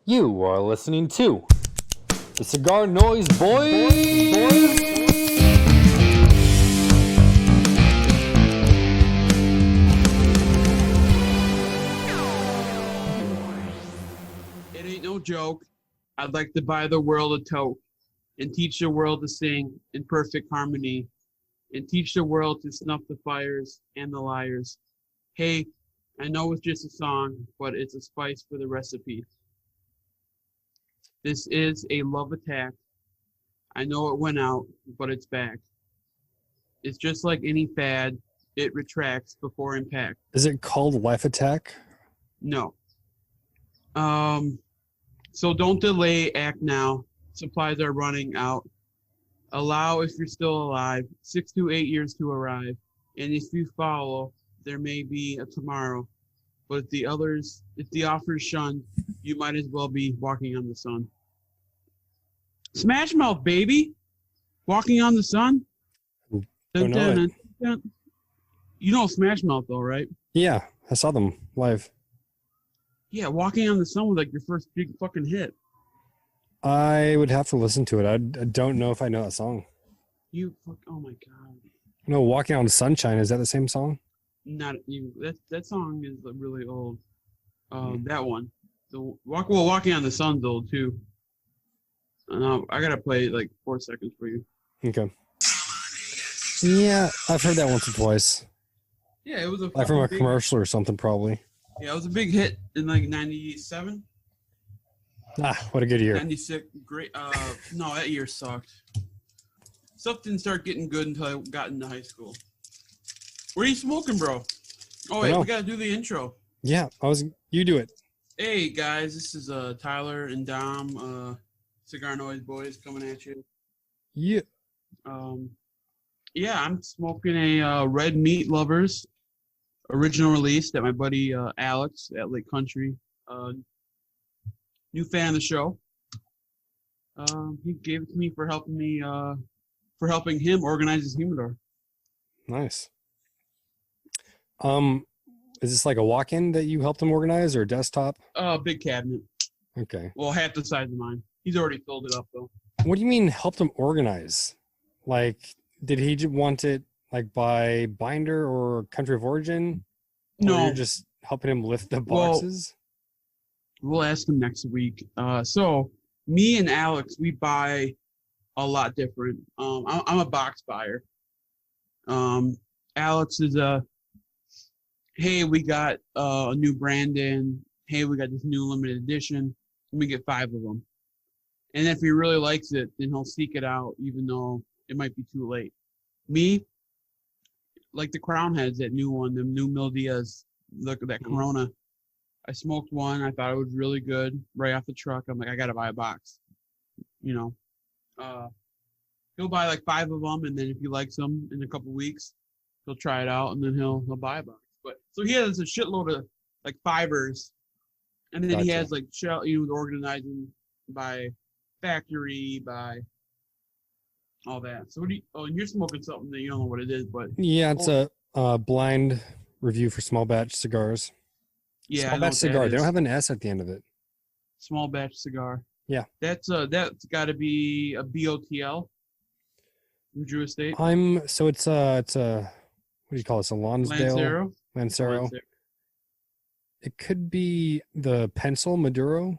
You are listening to the Cigar Noise Boys. It ain't no joke. I'd like to buy the world a toke and teach the world to sing in perfect harmony and teach the world to snuff the fires and the liars. Hey, I know it's just a song, but it's a spice for the recipe. This is a love attack. I know it went out, but it's back. It's just like any fad, it retracts before impact. Is it called Life Attack? No. So don't delay, act now. Supplies are running out. Allow if you're still alive, 6 to 8 years to arrive. And if you follow, there may be a tomorrow. But if the offer's shunned, you might as well be walking on the sun. Smash Mouth, baby! Walking on the sun? Don't know it. You know Smash Mouth, though, right? Yeah, I saw them live. Yeah, Walking on the Sun was like your first big fucking hit. I would have to listen to it. I don't know if I know that song. Oh my god. No, Walking on Sunshine, is that the same song? Not you. That song is really old. That one. Walking on the Sun's old too. I gotta play like 4 seconds for you. Okay. Yeah, I've heard that once or twice. Yeah, it was Like from a commercial or something, probably. Yeah, it was a big hit in like '97. Ah, what a good year. 96, great. No, that year sucked. Stuff didn't start getting good until I got into high school. What are you smoking, bro? Oh wait, we gotta do the intro. Yeah, you do it. Hey guys, this is Tyler and Dom, Cigar Noise Boys coming at you. Yeah. Yeah, I'm smoking a Red Meat Lovers original release that my buddy Alex at Lake Country, new fan of the show. He gave it to me for helping him organize his humidor. Nice. Is this like a walk-in that you helped him organize or a desktop? Big cabinet. Okay. Well, half the size of mine. He's already filled it up though. What do you mean helped him organize? Like, did he want it like by binder or country of origin? No. Or you're just helping him lift the boxes? We'll ask him next week. So me and Alex, we buy a lot different. I'm a box buyer. Alex is hey, we got a new brand in. Hey, we got this new limited edition. Let me get 5 of them. And if he really likes it, then he'll seek it out, even though it might be too late. Me, like the Crown Heads, that new one, the new Mil Diaz, look at that Corona. I smoked one. I thought it was really good right off the truck. I'm like, I got to buy a box. You know, he'll buy like 5 of them, and then if he likes them in a couple weeks, he'll try it out, and then he'll buy a box. But so he has a shitload of like fibers, and then he has like organizing by factory, by all that. So and you're smoking something that you don't know what it is, but yeah, it's a blind review for small batch cigars. Yeah, small batch cigar. They don't have an S at the end of it. Small batch cigar. Yeah, that's got to be a BOTL from Drew Estate. So it's a what do you call it? It's a Lonsdale Lancero. It could be the Pencil Maduro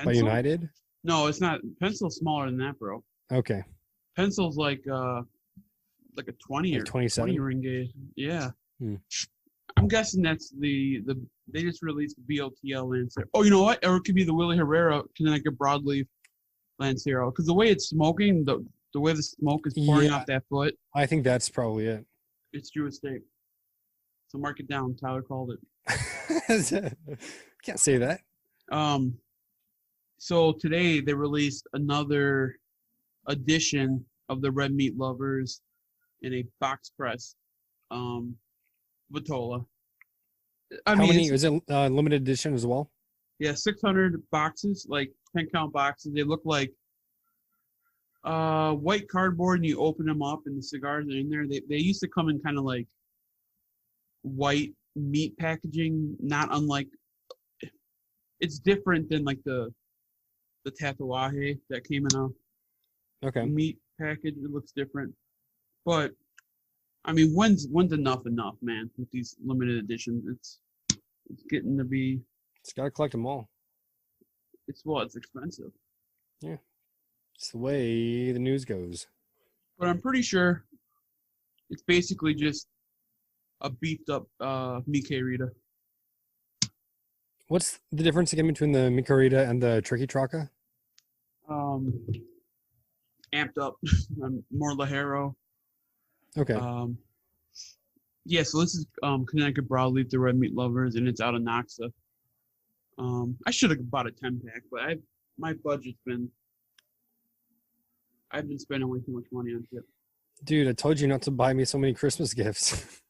by United. No, it's not. Pencil's smaller than that, bro. Okay. Pencil's like a 20 or 27 ring gauge. Yeah. I'm guessing that's the they just released the BOTL Lancero. Oh, you know what? Or it could be the Willie Herrera Connecticut Broadleaf Lancero. Because the way it's smoking, the way the smoke is pouring off that foot. I think that's probably it. It's Drew Estate. So mark it down. Tyler called it. Can't say that. So today they released another edition of the Red Meat Lovers in a box press Vitola. How many? Is it limited edition as well? Yeah, 600 boxes, like 10-count boxes. They look like white cardboard, and you open them up, and the cigars are in there. They used to come in kind of like white meat packaging, not unlike it's different than like the Tatuaje that came in a meat package. It looks different, but I mean, when's enough, man? With these limited editions, it's getting to be. It's got to collect them all. It's expensive. Yeah, it's the way the news goes. But I'm pretty sure it's basically just a beefed up Micarita. What's the difference again between the Micarita and the Tricky Traca? Amped up, more Lajero. Okay. Yeah, so this is Connecticut Broadleaf, the Red Meat Lovers, and it's out of Noxa. I should have bought a 10-pack, but my budget's been. I've been spending way too much money on shit. Dude, I told you not to buy me so many Christmas gifts.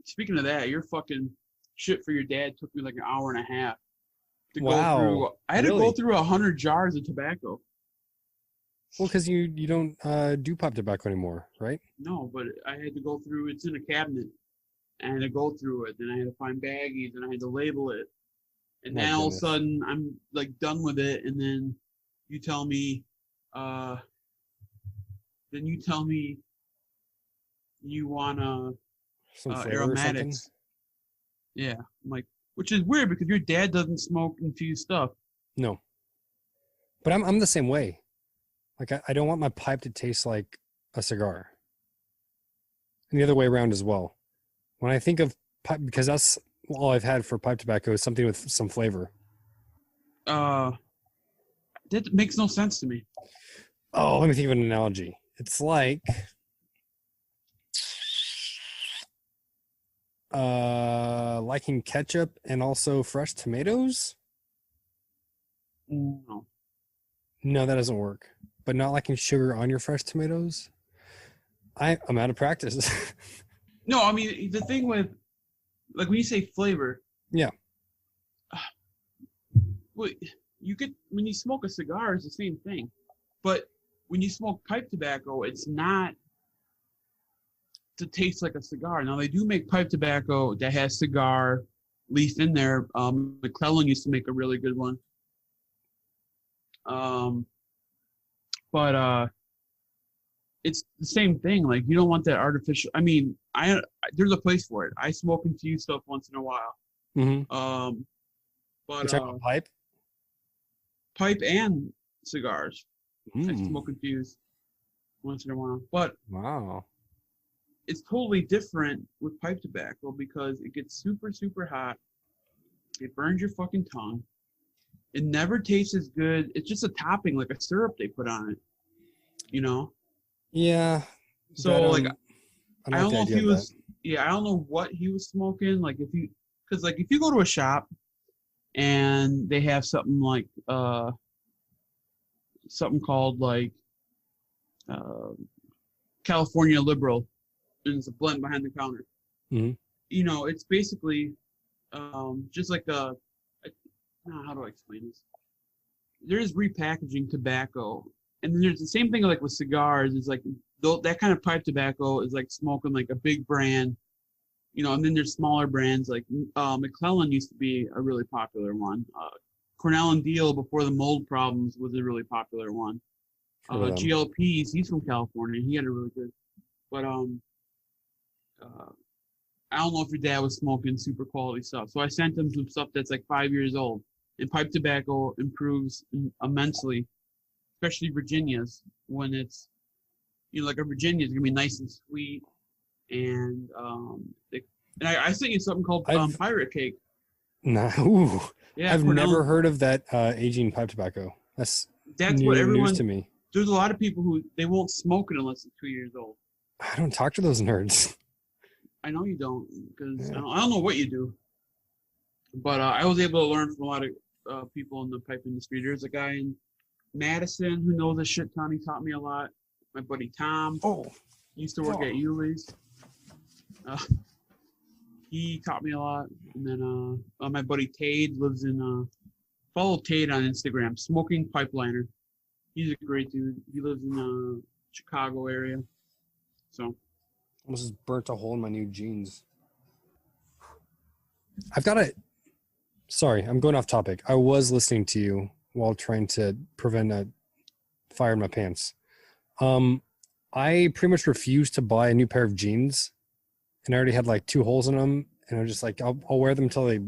Speaking of that, your fucking shit for your dad took me like an hour and a half to Wow, go through. I had really? to go through 100 jars of tobacco. Well, because you don't do pipe tobacco anymore, right? No, but I had to go through. It's in a cabinet. I had to go through it. Then I had to find baggies, and I had to label it. And My then all of a goodness. sudden, I'm like done with it. And then you tell me, you wanna Some flavor or something? aromatics. Yeah, I'm like, which is weird because your dad doesn't smoke infused stuff. No. But I'm the same way. Like I don't want my pipe to taste like a cigar. And the other way around as well. When I think of pipe, because that's all I've had for pipe tobacco is something with some flavor. That makes no sense to me. Oh, let me think of an analogy. It's like liking ketchup and also fresh tomatoes. No. No, that doesn't work. But not liking sugar on your fresh tomatoes. I'm out of practice. No, I mean the thing with, like when you say flavor. Yeah. Well, you get when you smoke a cigar, it's the same thing, but when you smoke pipe tobacco, it's not to taste like a cigar. Now they do make pipe tobacco that has cigar leaf in there. McClellan used to make a really good one. But it's the same thing. Like you don't want that artificial. I mean, there's a place for it. I smoke infused stuff once in a while. Mm-hmm. But You're talking about pipe? Pipe and cigars. I Mm. smoke infused once in a while. But Wow. it's totally different with pipe tobacco because it gets super, super hot. It burns your fucking tongue. It never tastes as good. It's just a topping, like a syrup they put on it. You know? Yeah. So but, like I don't know if he was that. I don't know what he was smoking. Like if you go to a shop and they have something like something called like California Liberal, and it's a blend behind the counter. Mm-hmm. You know, it's basically just like how do I explain this? There's repackaging tobacco, and then there's the same thing like with cigars. It's like that kind of pipe tobacco is like smoking like a big brand, you know, and then there's smaller brands like McClellan used to be a really popular one. Cornell and Deal before the mold problems was a really popular one. GLPs, he's from California. He had a really good, but I don't know if your dad was smoking super quality stuff. So I sent him some stuff that's like 5 years old. And pipe tobacco improves immensely, especially Virginia's when it's, you know, like a Virginia is gonna be nice and sweet, and I sent you something called Pirate Cake. Nah, ooh. Yeah, I've never heard of that aging pipe tobacco. That's new what everyone. news to me. There's a lot of people who they won't smoke it unless it's 2 years old. I don't talk to those nerds. I know you don't, because I don't know what you do. But I was able to learn from a lot of people in the pipe industry. There's a guy in Madison who knows a shit ton. He taught me a lot. My buddy Tom used to work at Yuli's. He taught me a lot. And then my buddy Tade lives in follow Tade on Instagram, Smoking Pipeliner. He's a great dude. He lives in the Chicago area. So Almost just burnt a hole in my new jeans. I've got Sorry, I'm going off topic. I was listening to you while trying to prevent a fire in my pants. Um, I pretty much refused to buy a new pair of jeans, and I already had like two holes in them, and I'm just like, I'll wear them until they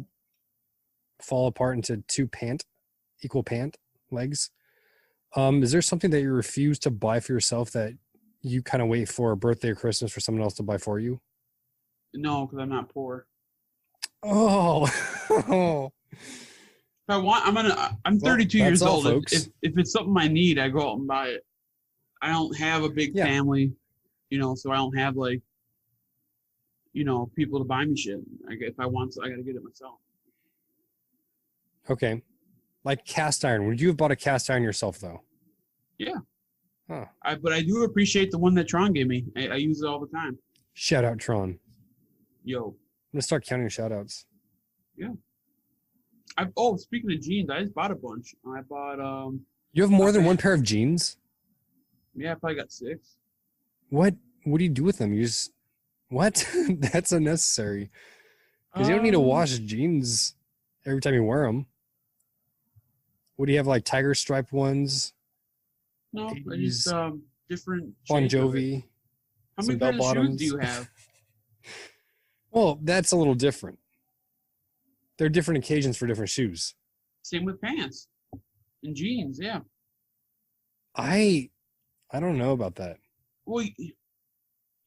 fall apart into two equal pant legs. Is there something that you refuse to buy for yourself that you kind of wait for a birthday or Christmas for someone else to buy for you? No, because I'm not poor. Oh, If I want, I'm well, 32 that's years all, old. folks. If it's something I need, I go out and buy it. I don't have a big Yeah. family, so I don't have like, people to buy me shit. If I want, I gotta get it myself. Okay. Like cast iron. Would you have bought a cast iron yourself, though? Yeah. Huh. But I do appreciate the one that Tron gave me. I use it all the time. Shout out, Tron. Yo. I'm going to start counting shout outs. Yeah. Speaking of jeans, I just bought a bunch. I bought You have more than one pair of jeans? Yeah, I probably got 6. What do you do with them? You just what? That's unnecessary. Because you don't need to wash jeans every time you wear them. What do you have, like tiger striped ones? No, I 80s, just different. Bon shades of it. Jovi. How some many pairs of shoes bell-bottoms. do you have? Well, that's a little different. There are different occasions for different shoes. Same with pants and jeans. Yeah. I don't know about that. Well,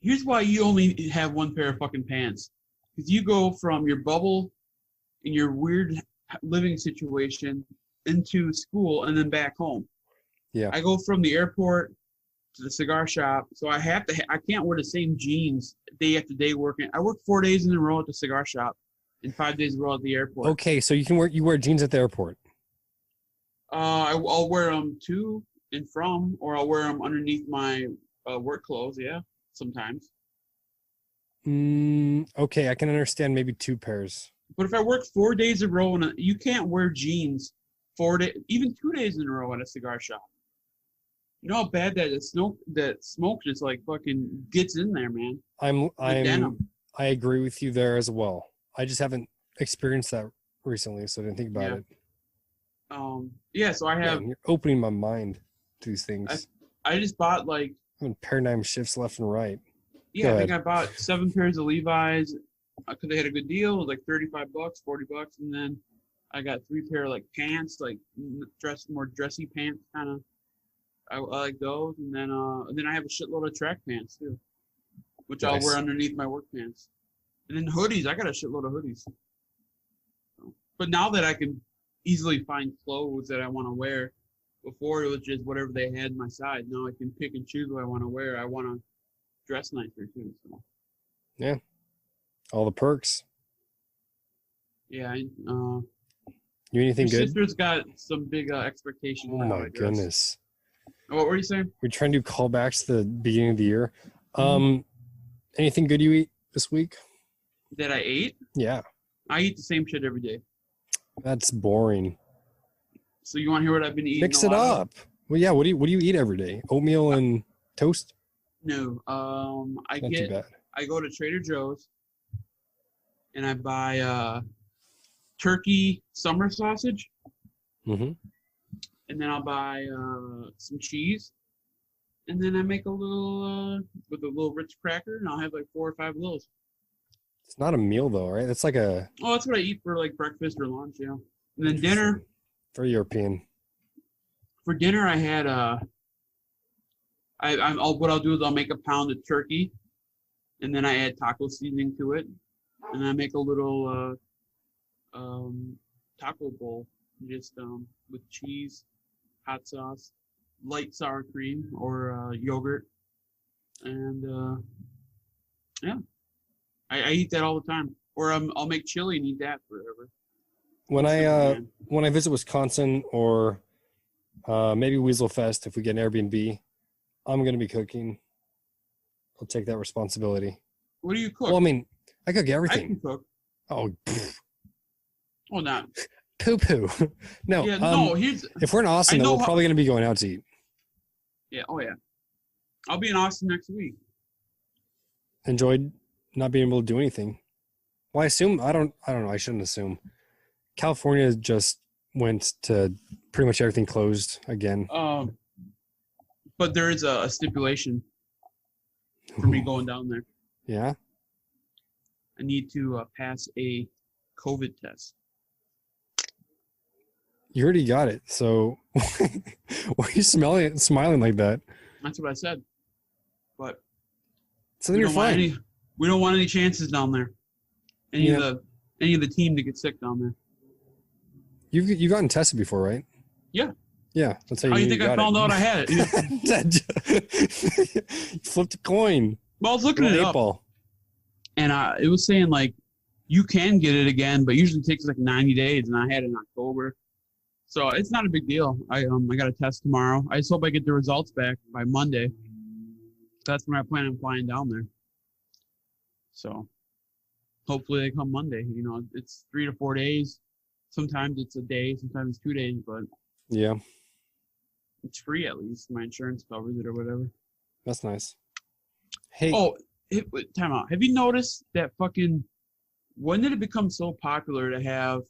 here's why you only have one pair of fucking pants. Because you go from your bubble in your weird living situation into school and then back home. Yeah. I go from the airport to the cigar shop, so I can't wear the same jeans day after day working. I work 4 days in a row at the cigar shop and 5 days in a row at the airport. Okay, so you wear jeans at the airport. I'll wear them to and from, or I'll wear them underneath my work clothes. Yeah, sometimes. Okay, I can understand maybe 2 pairs. But if I work 4 days in a row, you can't wear jeans 4 days, even 2 days in a row at a cigar shop. You know how bad that smoke just like fucking gets in there, man. I agree with you there as well. I just haven't experienced that recently, so I didn't think about it. Yeah, so I have. Man, you're opening my mind to these things. I just bought like. Paradigm shifts left and right. Yeah, I think I bought 7 pairs of Levi's because they had a good deal. It was like $35, $40, and then I got 3 pair of like pants, like more dressy pants, kind of. I like those, and then I have a shitload of track pants too, which Nice. I'll wear underneath my work pants, and then hoodies. I got a shitload of hoodies. But now that I can easily find clothes that I want to wear, before it was just whatever they had in my size. Now I can pick and choose what I want to wear. I want to dress nicer too. So. Yeah, all the perks. Yeah. You anything your good? sister's got some big expectations. Oh my goodness. What were you saying? We're trying to do callbacks to the beginning of the year. Anything good you eat this week? That I ate? Yeah. I eat the same shit every day. That's boring. So you want to hear what I've been eating? Mix it up. Well, yeah. What do you eat every day? Oatmeal and toast? No. I go to Trader Joe's and I buy turkey summer sausage. Mm-hmm. And then I'll buy some cheese, and then I make a little with a little Ritz cracker, and I'll have like 4 or 5 of those. It's not a meal though, right? It's like a. Oh, that's what I eat for like breakfast or lunch, yeah. And then dinner. Very European. For dinner, I had what I'll do is I'll make a pound of turkey, and then I add taco seasoning to it, and I make a little taco bowl just with cheese, hot sauce, light sour cream or yogurt, and yeah, I eat that all the time. Or I'll make chili and eat that forever. When I visit Wisconsin or maybe Weasel Fest, if we get an Airbnb, I'm gonna be cooking. I'll take that responsibility. What do you cook? Well, I mean, I cook everything. I can cook. Oh, Well, not. Poo. No. Yeah, no. If we're in Austin, though, we're probably gonna be going out to eat. Yeah. Oh yeah. I'll be in Austin next week. Enjoyed not being able to do anything. Well, I assume I don't know. I shouldn't assume. California just went to pretty much everything closed again. But there is a stipulation for me going down there. Yeah. I need to pass a COVID test. You already got it. So why are you smiling like that? That's what I said. But So then you're fine. We don't want any chances down there. Any of the team to get sick down there. You've gotten tested before, right? Yeah. Yeah. That's how you think I found out I had it? You flipped a coin. Well, I was looking at it up. Ball. And it was saying, like, you can get it again, but usually it takes like 90 days, and I had it in October. So it's not a big deal. I got a test tomorrow. I just hope I get the results back by Monday. That's when I plan on flying down there. So hopefully they come Monday. You know, it's 3 to 4 days. Sometimes it's a day, sometimes it's 2 days, but yeah, it's free at least. My insurance covers it or whatever. That's nice. Hey. Oh, time out. Have you noticed that when did it become so popular to have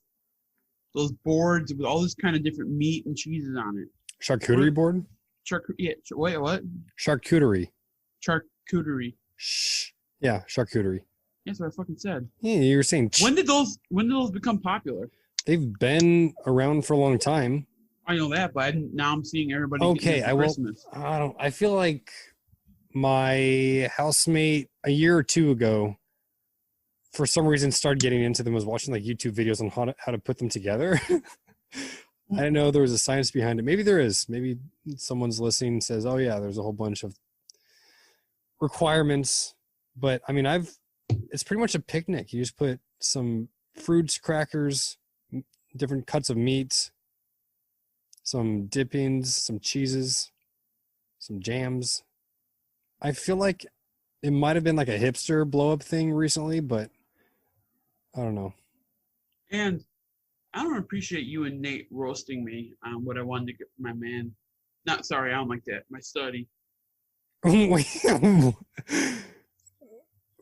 those boards with all this kind of different meat and cheeses on it? Charcuterie board? Wait, what? Charcuterie. Charcuterie. Shh. Yeah, charcuterie. That's what I fucking said. Yeah, you were saying. When did those become popular? They've been around for a long time. I know that, but now I'm seeing everybody. Okay, Christmas. I feel like my housemate a year or two ago, for some reason, started getting into them. Was watching like YouTube videos on how to put them together. I didn't know there was a science behind it. Maybe there is. Maybe someone's listening and says, "Oh yeah, there's a whole bunch of requirements." But I mean, it's pretty much a picnic. You just put some fruits, crackers, different cuts of meat, some dippings, some cheeses, some jams. I feel like it might have been like a hipster blow up thing recently, but I don't know. And I don't appreciate you and Nate roasting me on what I wanted to get for my man. Not sorry, I don't like that. My study. Were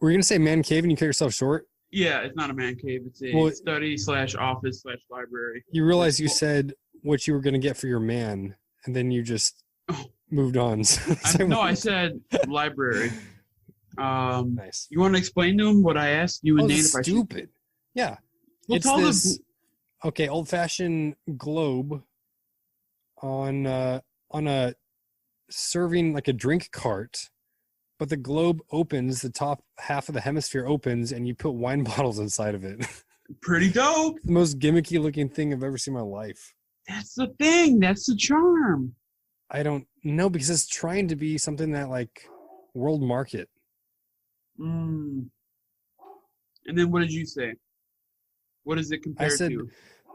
you going to say man cave and you cut yourself short? Yeah, it's not a man cave. It's a study/office/library. You realize you said what you were going to get for your man, and then you just moved on. I said library. Nice. You want to explain to him what I asked you and Nate? Stupid. Yeah. Well, it's this, old-fashioned globe on a serving like a drink cart. But the globe opens, the top half of the hemisphere opens, and you put wine bottles inside of it. Pretty dope. The most gimmicky looking thing I've ever seen in my life. That's the thing. That's the charm. I don't know, because it's trying to be something that like world market. And then what did you say? What is it compared to?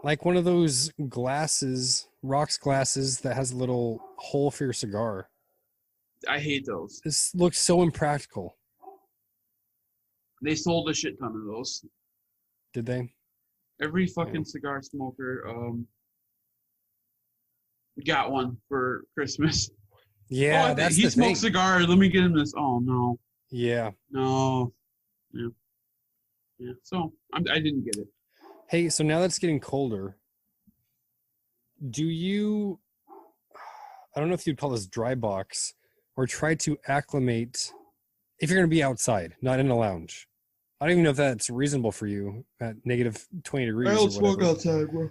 Like one of those rocks glasses that has a little hole for your cigar. I hate those. This looks so impractical. They sold a shit ton of those. Did they? Every fucking cigar smoker got one for Christmas. Yeah, that's the thing. He smokes cigars. Let me get him this. Oh no. Yeah. No. Yeah. Yeah. So I didn't get it. Hey, so now that it's getting colder, do you? I don't know if you'd call this dry box. Or try to acclimate if you're going to be outside, not in a lounge. I don't even know if that's reasonable for you at negative 20 degrees. I don't smoke outside, bro.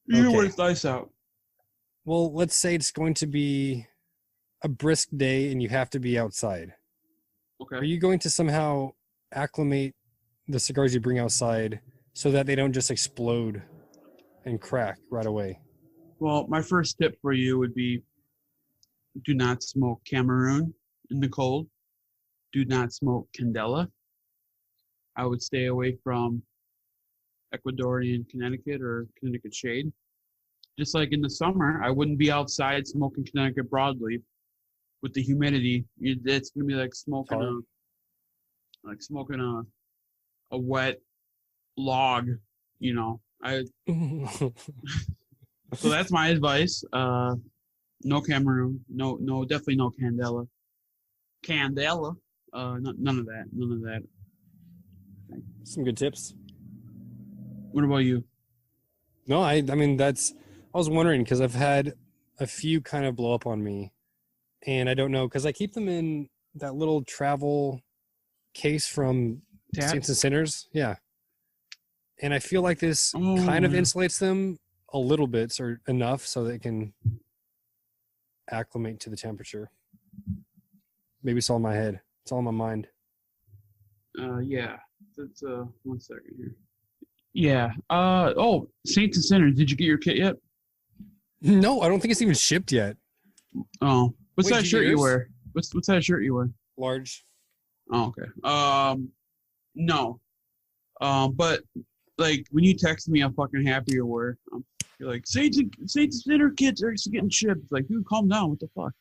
Even when it's nice out. Well, let's say it's going to be a brisk day and you have to be outside. Okay. Are you going to somehow acclimate the cigars you bring outside so that they don't just explode and crack right away? Well, my first tip for you would be do not smoke Cameroon in the cold. Do not smoke Candela. I would stay away from Ecuadorian Connecticut or Connecticut Shade. Just like in the summer, I wouldn't be outside smoking Connecticut broadleaf with the humidity. It's gonna be like smoking a wet log, you know. So that's my advice. No Cameroon. No, definitely no Candela. None of that. Some good tips. What about you? No, I mean that's. I was wondering because I've had a few kind of blow up on me, and I don't know because I keep them in that little travel case from Saints and Tats. Sinners. Yeah, and I feel like this kind Oh, of yeah. insulates them a little bit or enough so they can acclimate to the temperature. Maybe it's all in my head. It's all in my mind. Yeah. That's 1 second here. Yeah. Oh, Saints and Sinners. Did you get your kit yet? No, I don't think it's even shipped yet. Oh, what's Wait, that did you shirt get you yours? wear? What's that shirt you wear? Large. Oh, okay. No. But like when you text me, I'm fucking happy you were. You're like Saints Dinner kits are getting shipped. It's like, dude, calm down. What the fuck?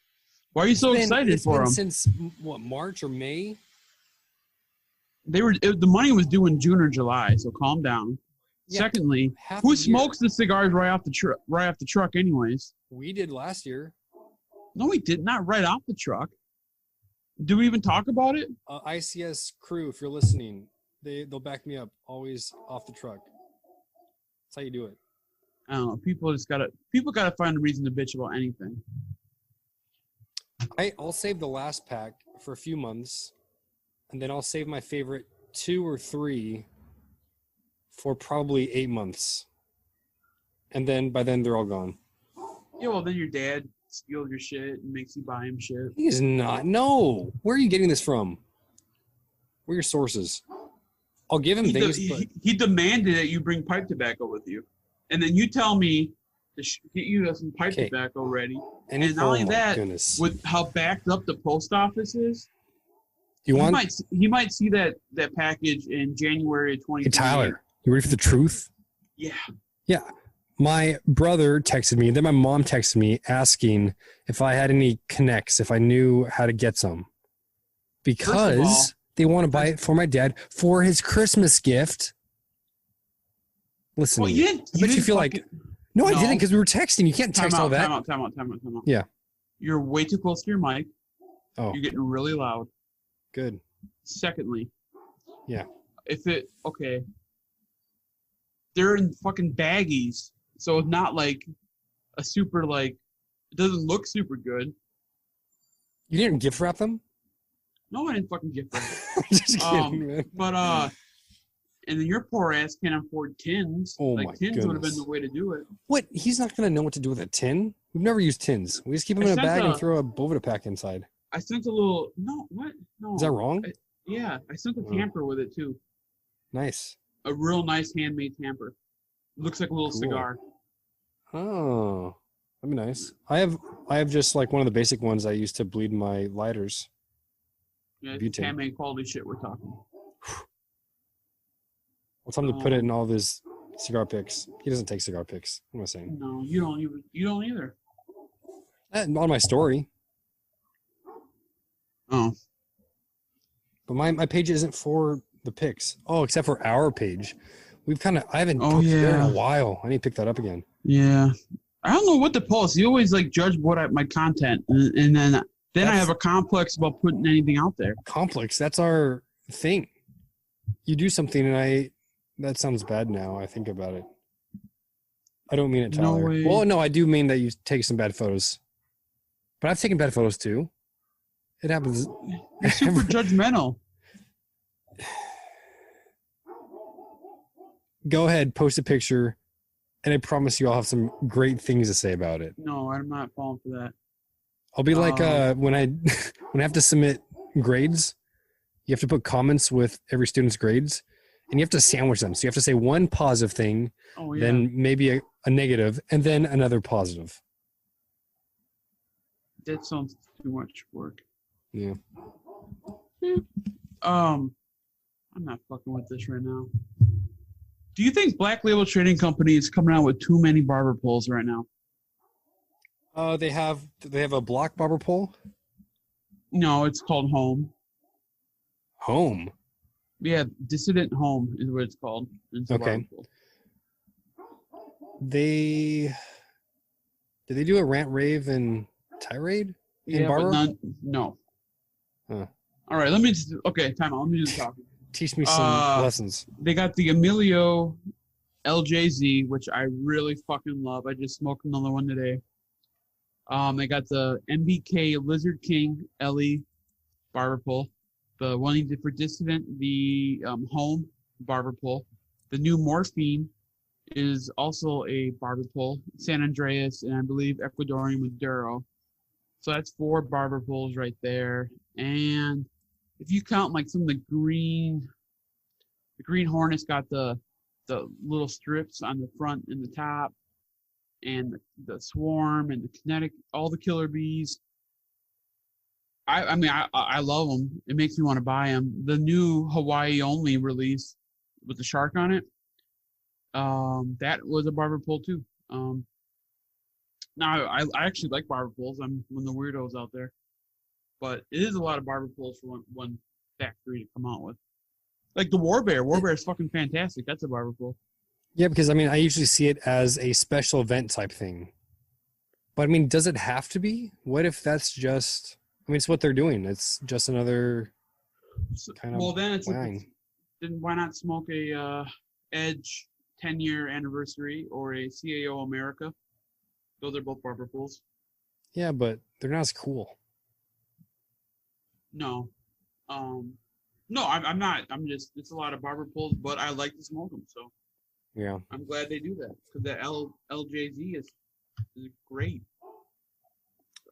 Why are you so excited It's for been them? since what, March or May? The money was due in June or July, so calm down. Yeah, Secondly, half who a year. smokes the cigars right off the truck, anyways? We did last year. No, we did not right off the truck. Did we even talk about it? ICS crew, if you're listening, they'll back me up. Always off the truck. That's how you do it. I don't know. People gotta find a reason to bitch about anything. I'll save the last pack for a few months, and then I'll save my favorite 2 or 3 for probably 8 months, and then by then they're all gone. Yeah, well, then your dad steals your shit and makes you buy him shit. He's not. No. Where are you getting this from? Where are your sources? I'll give him things, but He demanded that you bring pipe tobacco with you, and then you tell me to get you some pipe Okay. tobacco ready. and not only that, goodness. With how backed up the post office is, You want he might see that package in January of 2020. Hey, Tyler, you ready for the truth? Yeah. Yeah. My brother texted me, then my mom texted me asking if I had any connects, if I knew how to get some. Because they want to buy it for my dad for his Christmas gift. Listen, Well, I bet you feel like no, I didn't because we were texting. You can't text all that. Time out. Yeah. You're way too close to your mic. Oh, You're getting really loud. good. Secondly, Yeah. they're in fucking baggies, so it's not like a super it doesn't look super good. You didn't gift wrap them? No, I didn't fucking get that. Just kidding, man. But and then your poor ass can't afford tins. Oh my tins would have been goodness. the way to do it. What? He's not going to know what to do with a tin? We've never used tins. We just keep them in a bag and throw a Bovita pack inside. I sent a little. No, what? No. Is that wrong? I sent a tamper with it too. Nice. A real nice handmade tamper. Looks like a little Cool. cigar. Oh, that'd be nice. I have just like one of the basic ones I use to bleed my lighters. Yeah, it's Butane. handmade quality shit we're talking. I'll tell him to put it in all of his cigar picks. He doesn't take cigar picks. What am I saying? No, you don't either. On my story. Oh. But my page isn't for the picks. Oh, except for our page. I haven't Oh, posted there in yeah. a while. I need to pick that up again. Yeah. I don't know what to post. You always judge my content, and then I have a complex about putting anything out there. Complex. That's our thing. You do something and that sounds bad now. I think about it. I don't mean it, No Tyler. way. Well, no, I do mean that you take some bad photos. But I've taken bad photos too. It happens. You're super judgmental. Go ahead, post a picture, and I promise you I'll have some great things to say about it. No, I'm not falling for that. I'll be like when I when I have to submit grades, you have to put comments with every student's grades, and you have to sandwich them. So you have to say one positive thing, Oh yeah. then maybe a negative, and then another positive. That sounds too much work. Yeah. I'm not fucking with this right now. Do you think Black Label Trading Company is coming out with too many barber poles right now? They have a block barber pole. No, it's called Home. Home. Yeah, Dissident Home is what it's called. It's a Okay. barber pole. Did they do a rant, rave, and tirade? Yeah, barber? but no. Huh. All right, time out. Let me just talk. Teach me some lessons. They got the Emilio LJZ, which I really fucking love. I just smoked another one today. They got the MBK Lizard King LE barber pole, the one he did for Dissident, the Home barber pole. The new Morphine is also a barber pole, San Andreas, and I believe Ecuadorian Maduro. So that's 4 barber poles right there. And if you count like some of the Green Hornet's got the little strips on the front and the top, and the Swarm and the Kinetic, all the Killer Bees. I mean, I love them. It makes me want to buy them. The new Hawaii only release with the shark on it, that was a barber pole too. Now I actually like barber poles. I'm one of the weirdos out there, but it is a lot of barber poles for one factory to come out with. Like the War Bear. War Bear is fucking fantastic. That's a barber pole. Yeah, because I mean, I usually see it as a special event type thing. But I mean, does it have to be? What if that's just? I mean, it's what they're doing. It's just another kind of. Well, then it's line. then why not smoke a Edge 10-year anniversary or a CAO America? Those are both barber poles. Yeah, but they're not as cool. No. No, I'm not. I'm just, it's a lot of barber poles, but I like to smoke them. So Yeah. I'm glad they do that because the LJZ is great.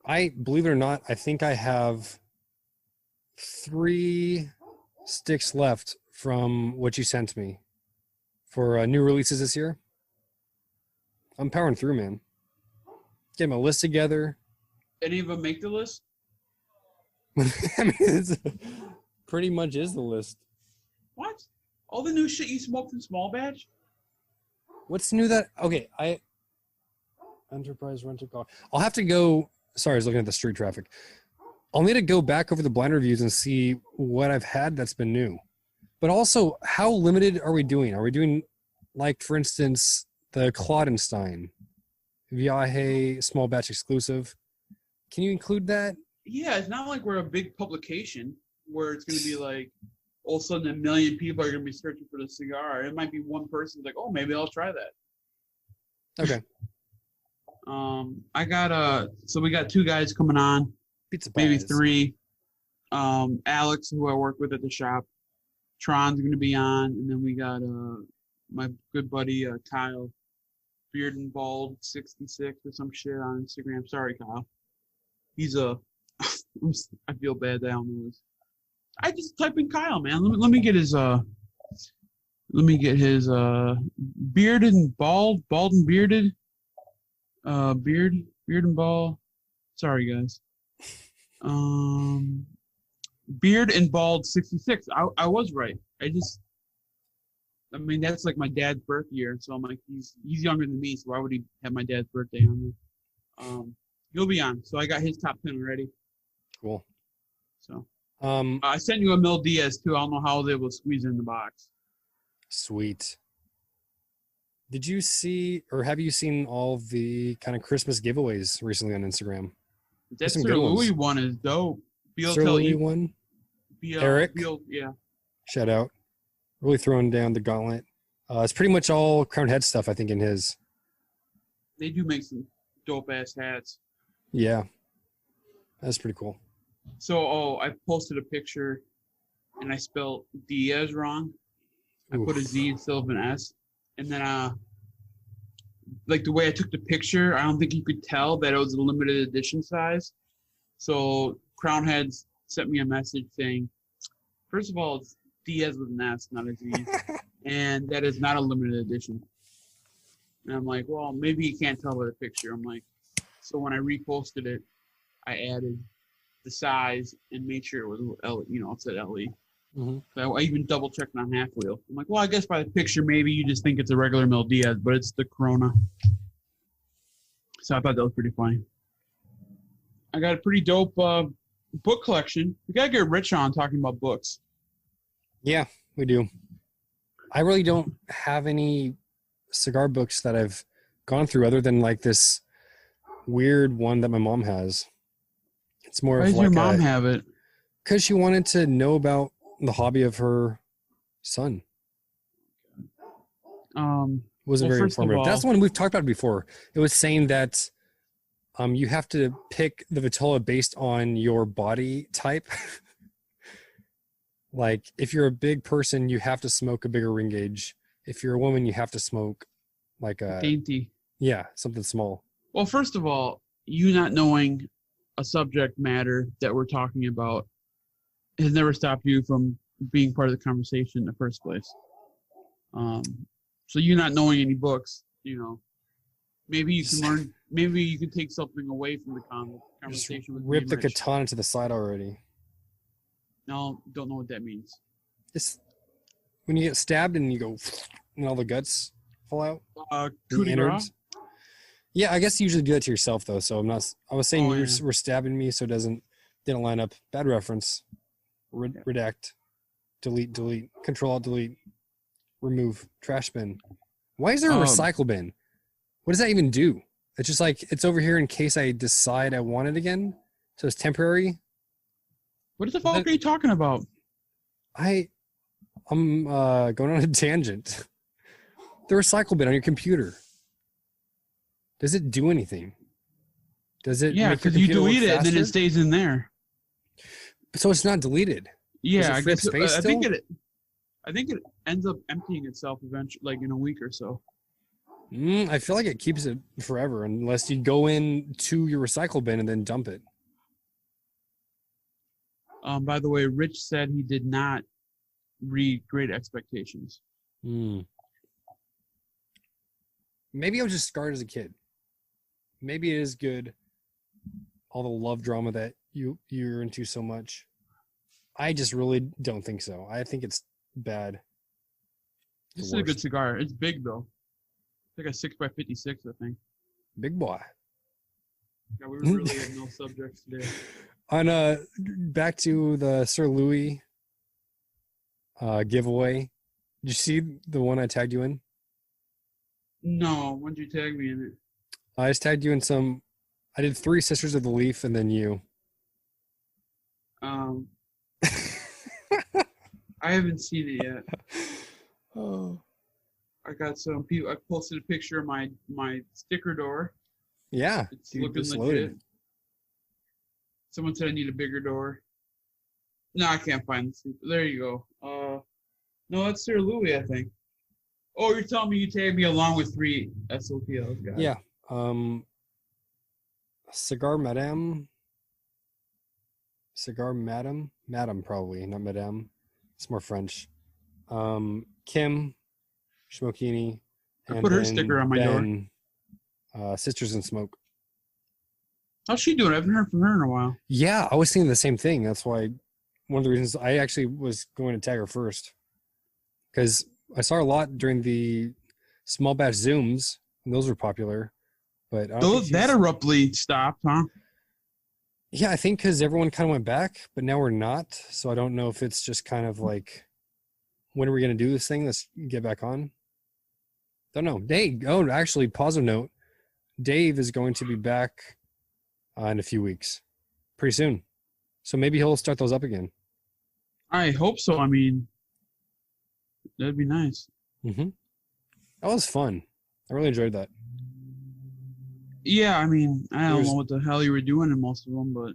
I believe it or not, I think I have 3 sticks left from what you sent me for new releases this year. I'm powering through, man. Getting my list together. Any of them make the list? I mean, it's pretty much is the list. What? All the new shit you smoked in small batch? What's new that? Okay, Enterprise rental car. I'll have to go. Sorry, I was looking at the street traffic. I'll need to go back over the blind reviews and see what I've had that's been new. But also, how limited are we doing? Are we doing, like, for instance, the Claudenstein Viaje small batch exclusive? Can you include that? Yeah, it's not like we're a big publication where it's going to be like, all of a sudden 1 million people are going to be searching for the cigar. It might be one person like, oh, maybe I'll try that. Okay. I got so we got 2 guys coming on, Pizza maybe pies. 3. Alex, who I work with at the shop, Tron's going to be on, and then we got my good buddy Kyle, Beard and Bald 66 or some shit on Instagram. Sorry, Kyle. He's I feel bad that I don't know this. I just type in Kyle, man. Let me get his bearded and bald and bearded. Beard and bald. Sorry, guys. Beard and bald 66. I was right. I mean, that's like my dad's birth year, so I'm like, he's younger than me, so why would he have my dad's birthday on there? He'll be on. So I got his top 10 already. Cool. So I sent you a Mil Diaz too. I don't know how they will squeeze in the box. Sweet. Did you see, or have you seen all the kind of Christmas giveaways recently on Instagram? That some Sir good ones. Louis one is dope. Sir Louis one. Eric. Yeah. Shout out. Really throwing down the gauntlet. It's pretty much all Crown Head stuff, I think, in his. They do make some dope ass hats. Yeah. That's pretty cool. So, I posted a picture and I spelled Diaz wrong. I put a Z instead of an S. And then, like the way I took the picture, I don't think you could tell that it was a limited edition size. So Crown Heads sent me a message saying, first of all, it's Diaz with an S, not a Z. And that is not a limited edition. And I'm like, well, maybe you can't tell by the picture. I'm like, so when I reposted it, I added the size and made sure it was L, it said LE. Mm-hmm. So I even double checked on half wheel. I'm like, well, I guess by the picture, maybe you just think it's a regular Mil Diaz, but it's the Corona. So I thought that was pretty funny. I got a pretty dope book collection. We gotta get Rich on talking about books. Yeah, we do. I really don't have any cigar books that I've gone through other than like this weird one that my mom has. It's more Why of does like your mom have it? because she wanted to know about the hobby of her son. wasn't Well, very first of informative. That's all, the one we've talked about before. It was saying that you have to pick the Vitola based on your body type. Like if you're a big person, you have to smoke a bigger ring gauge. If you're a woman, you have to smoke like dainty. something small. Well, first of all, you not knowing a subject matter that we're talking about has never stopped you from being part of the conversation in the first place. So you not knowing any books, maybe you can learn. Maybe you can take something away from the conversation. Just with rip the Rich. katana to the side already. No, don't know what that means. It's when you get stabbed and you go and all the guts fall out. Coup The de grace? innards. Yeah, I guess you usually do that to yourself though. So I'm not. I was saying you yeah. were stabbing me, so it didn't line up. Bad reference. Redact. Delete. Control Alt Delete. Remove. Trash bin. Why is there a recycle bin? What does that even do? It's just like it's over here in case I decide I want it again. So it's temporary. What the fuck are you talking about? I'm going on a tangent. The recycle bin on your computer. Does it do anything? Does it? Yeah, because you delete it and then it stays in there. So it's not deleted. Yeah, I guess. I think it ends up emptying itself eventually, like in a week or so. I feel like it keeps it forever unless you go into your recycle bin and then dump it. By the way, Rich said he did not read Great Expectations. Maybe I was just scarred as a kid. Maybe it is good. All the love drama that you're into so much. I just really don't think so. I think it's bad. This is a good cigar. It's big though. It's like a 6x56, I think. Big boy. Yeah, we really have no subjects today. On back to the Sir Louis giveaway. Did you see the one I tagged you in? No, when did you tag me in it? I just tagged you in some. I did 3 Sisters of the Leaf and then you. I haven't seen it yet. Oh. I got some people. I posted a picture of my sticker door. Yeah, it's looking legit. Someone said I need a bigger door. No, I can't find this. There you go. No, that's Sir Louis, I think. Oh, you're telling me you tagged me along with 3 SOPLs, guys. Yeah. Cigar Madame. Cigar Madame. Madame, probably, not Madame. It's more French. Kim Schmokini. I put her sticker on my door. Sisters in Smoke. How's she doing? I haven't heard from her in a while. Yeah, I was thinking the same thing. That's why one of the reasons I actually was going to tag her first. Because I saw her a lot during the small batch Zooms, and those were popular. But that abruptly stopped, huh? Yeah, I think because everyone kind of went back, but now we're not. So I don't know if it's just kind of like, when are we going to do this thing? Let's get back on. Don't know. Actually, positive note. Dave is going to be back in a few weeks, pretty soon. So maybe he'll start those up again. I hope so. I mean, that'd be nice. Mm-hmm. That was fun. I really enjoyed that. Yeah, I mean, I don't know what the hell you were doing in most of them, but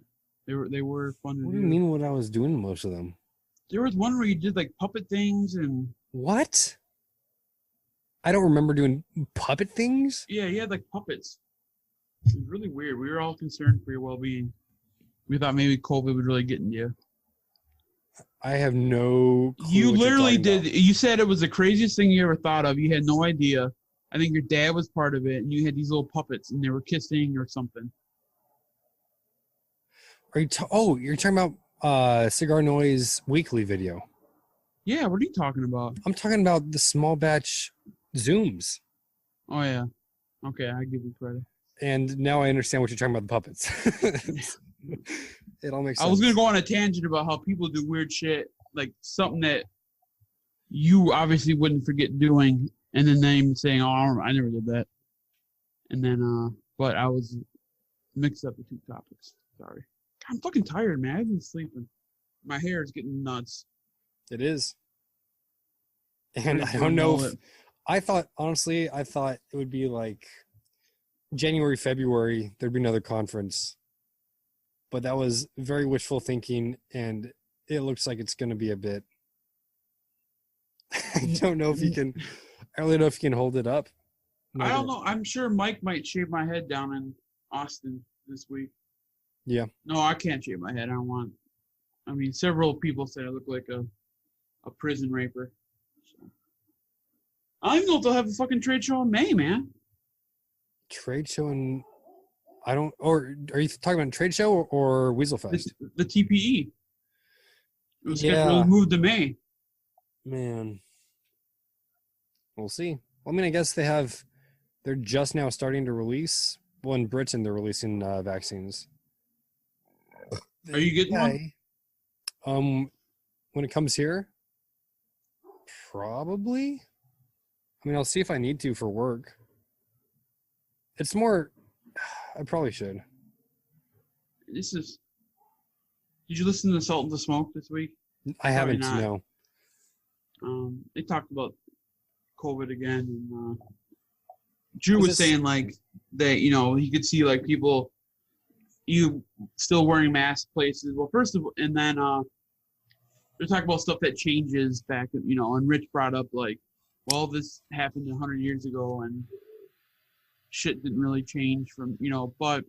they were fun to do. What do you mean what I was doing in most of them? There was one where you did like puppet things and... What? I don't remember doing puppet things? Yeah, you had like puppets. It was really weird. We were all concerned for your well-being. We thought maybe COVID would really get in you. I have no clue. You literally did. You said it was the craziest thing you ever thought of. You had no idea. I think your dad was part of it, and you had these little puppets, and they were kissing or something. Are you? You're talking about CigarNoise weekly video. Yeah, what are you talking about? I'm talking about the small batch Zooms. Oh yeah. Okay, I give you credit. And now I understand what you're talking about, the puppets. It all makes sense. I was gonna go on a tangent about how people do weird shit, like something that you obviously wouldn't forget doing, and then them saying, "Oh, I never did that." And then, but I was mixed up the 2 topics. Sorry. I'm fucking tired, man. I've been sleeping. My hair is getting nuts. It is. And I don't know if Honestly, I thought it would be like January, February, there'd be another conference. But that was very wishful thinking, and it looks like it's going to be a bit. I don't know if you can. I really don't know if you can hold it up. I don't know. I'm sure Mike might shave my head down in Austin this week. Yeah. No, I can't shave my head. I don't want. I mean, several people said I look like a prison raper. So. I don't even know if they'll have a fucking trade show in May, man. Trade show in. I don't. Or are you talking about a trade show or Weasel Fest? The TPE. It was Yeah. moved to May. Man. We'll see. Well, I mean, I guess they're just now starting to release. Well, in Britain, they're releasing vaccines. Are you getting one? When it comes here, probably. I mean, I'll see if I need to for work. It's more, I probably should. Did you listen to Salt and the Smoke this week? I haven't, no. They talked about COVID again, and Drew was saying like that, he could see like people still wearing masks places. Well, first of all, and then they're talking about stuff that changes back, and Rich brought up like, well, this happened 100 years ago and shit didn't really change from, but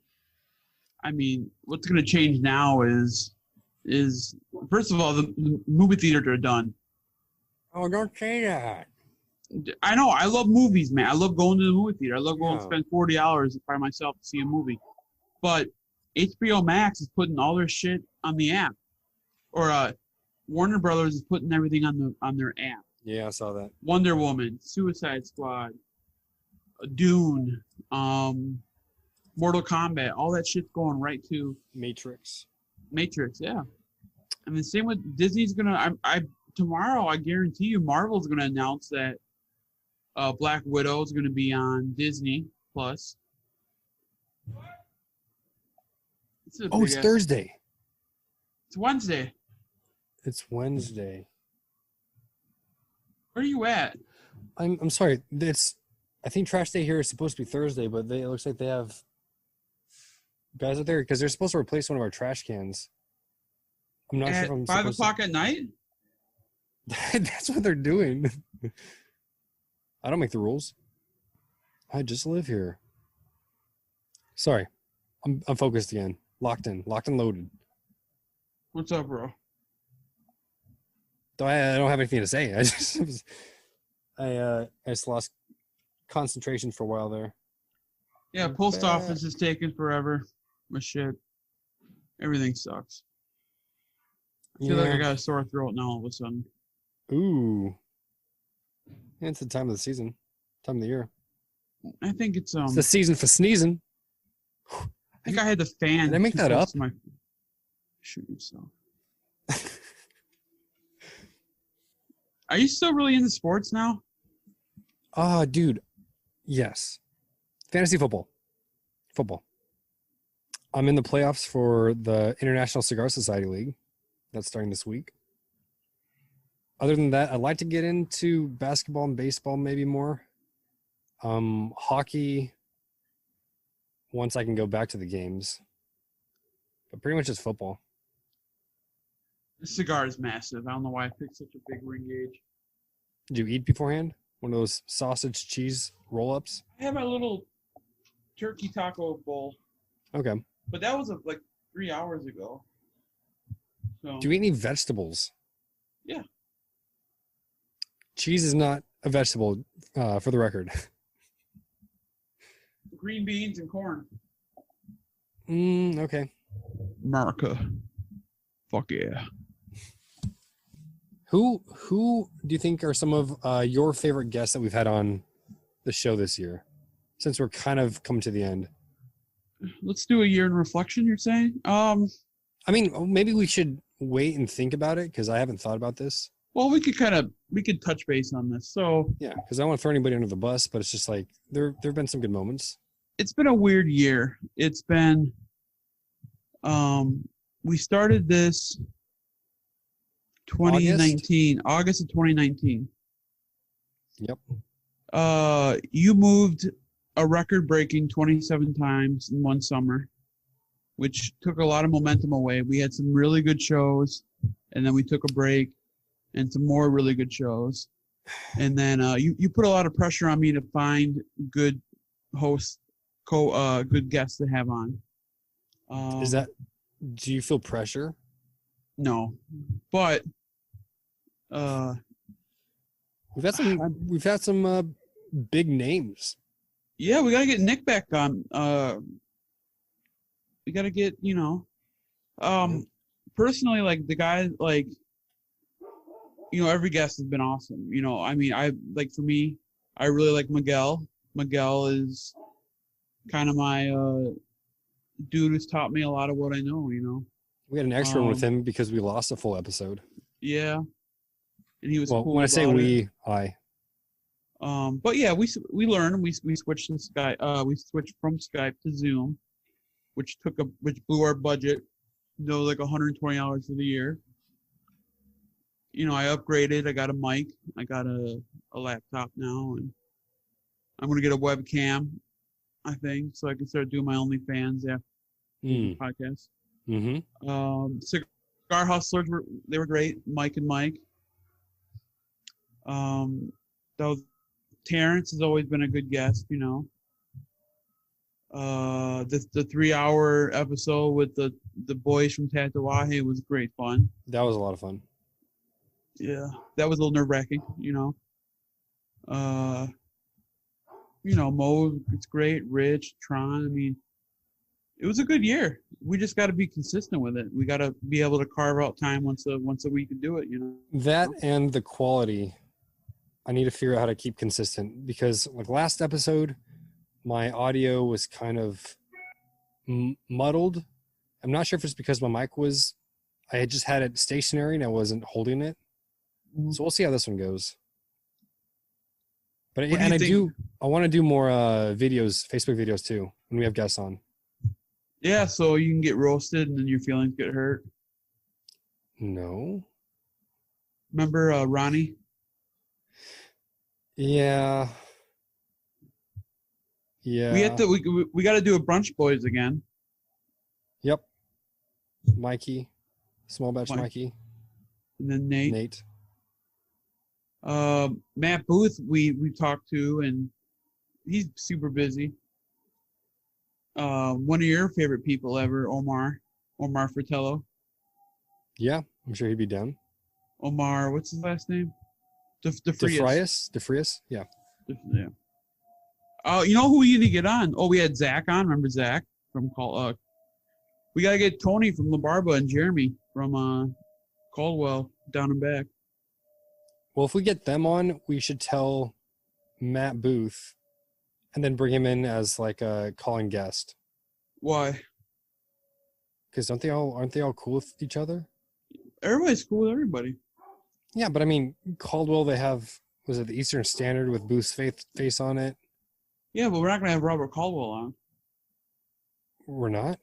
I mean, what's going to change now is first of all, the movie theaters are done. Oh, don't say that. I know. I love movies, man. I love going to the movie theater. I love going to spend 40 hours by myself to see a movie. But HBO Max is putting all their shit on the app. Or Warner Brothers is putting everything on their app. Yeah, I saw that. Wonder Woman, Suicide Squad, Dune, Mortal Kombat, all that shit's going right to Matrix, yeah. And the same with Disney's gonna. Tomorrow, I guarantee you, Marvel's gonna announce that Black Widow is gonna be on Disney Plus. It's Thursday. It's Wednesday. It's Wednesday. Where are you at? I'm sorry. I think Trash Day here is supposed to be Thursday, but it looks like they have guys out there because they're supposed to replace one of our trash cans. I'm not sure if I'm 5 o'clock at night. That's what they're doing. I don't make the rules. I just live here. Sorry, I'm focused again. Locked and loaded. What's up, bro? I don't have anything to say. I just lost concentration for a while there. Yeah, post office is taking forever. My shit. Everything sucks. I feel like I got a sore throat now all of a sudden. Ooh. Yeah, it's the time of the season. Time of the year. I think it's the season for sneezing. I think I had the fan. Did I make that up? Shoot yourself. Are you still really into sports now? Dude. Yes. Fantasy football. I'm in the playoffs for the International Cigar Society League. That's starting this week. Other than that, I'd like to get into basketball and baseball maybe more. Hockey, once I can go back to the games. But pretty much just football. The cigar is massive. I don't know why I picked such a big ring gauge. Did you eat beforehand? One of those sausage cheese roll-ups? I had my little turkey taco bowl. Okay. But that was like 3 hours ago. So. Do you eat any vegetables? Yeah. Cheese is not a vegetable, for the record. Green beans and corn. Okay. America. Fuck yeah. Who do you think are some of your favorite guests that we've had on the show this year? Since we're kind of coming to the end. Let's do a year in reflection, you're saying? I mean, maybe we should wait and think about it because I haven't thought about this. Well, we could touch base on this. So yeah, because I don't want to throw anybody under the bus, but it's just like there have been some good moments. It's been a weird year. It's been we started this 2019, August of 2019. Yep. You moved a record-breaking 27 times in one summer, which took a lot of momentum away. We had some really good shows, and then we took a break, and some more really good shows. And then you put a lot of pressure on me to find good hosts, good guests to have on. Is that? Do you feel pressure? No, but We've had some big names. yeah, we gotta get Nick back on. We gotta get personally, like the guy, like every guest has been awesome. I mean, I like for me, I really like Miguel. Miguel is kind of my dude who's taught me a lot of what I know. We had an extra one with him because we lost a full episode. Yeah, and he was well. cool When I say about we, it. I. But yeah, we learned. We switched to Skype. We switched from Skype to Zoom, which blew our budget. Like $120 for the year. I upgraded. I got a mic. I got a laptop now, and I'm gonna get a webcam, I think, so I can start doing my OnlyFans after the podcast. Mm-hmm. Cigar Hustlers they were great. Mike and Mike. Terrence has always been a good guest. The 3-hour episode with the boys from Tatawahe was great fun. That was a lot of fun. Yeah, that was a little nerve-wracking. Mo, it's great. Rich, Tron. I mean, it was a good year. We just got to be consistent with it. We got to be able to carve out time once a week to do it. That and the quality. I need to figure out how to keep consistent because, like last episode, my audio was kind of muddled. I'm not sure if it's because my mic I had just had it stationary and I wasn't holding it. So we'll see how this one goes. But I want to do more videos, Facebook videos too, when we have guests on. Yeah, so you can get roasted and then your feelings get hurt. No. Remember Ronnie? Yeah. Yeah. We got to do a Brunch Boys again. Yep. Mikey, small batch Mikey. And then Nate. Matt Booth, we talked to, and he's super busy. One of your favorite people ever, Omar Fratello. Yeah, I'm sure he'd be down. Omar, what's his last name? DeFrias? Yeah. Yeah. You know who we need to get on? Oh, we had Zach on. Remember Zach from Call? We gotta get Tony from La Barba and Jeremy from Caldwell down and back. Well, if we get them on, we should tell Matt Booth and then bring him in as like a calling guest. Why? Because aren't they all cool with each other? Everybody's cool with everybody. Yeah, but I mean, Caldwell, they have, was it the Eastern Standard with Booth's face on it? Yeah, but we're not going to have Robert Caldwell on. We're not?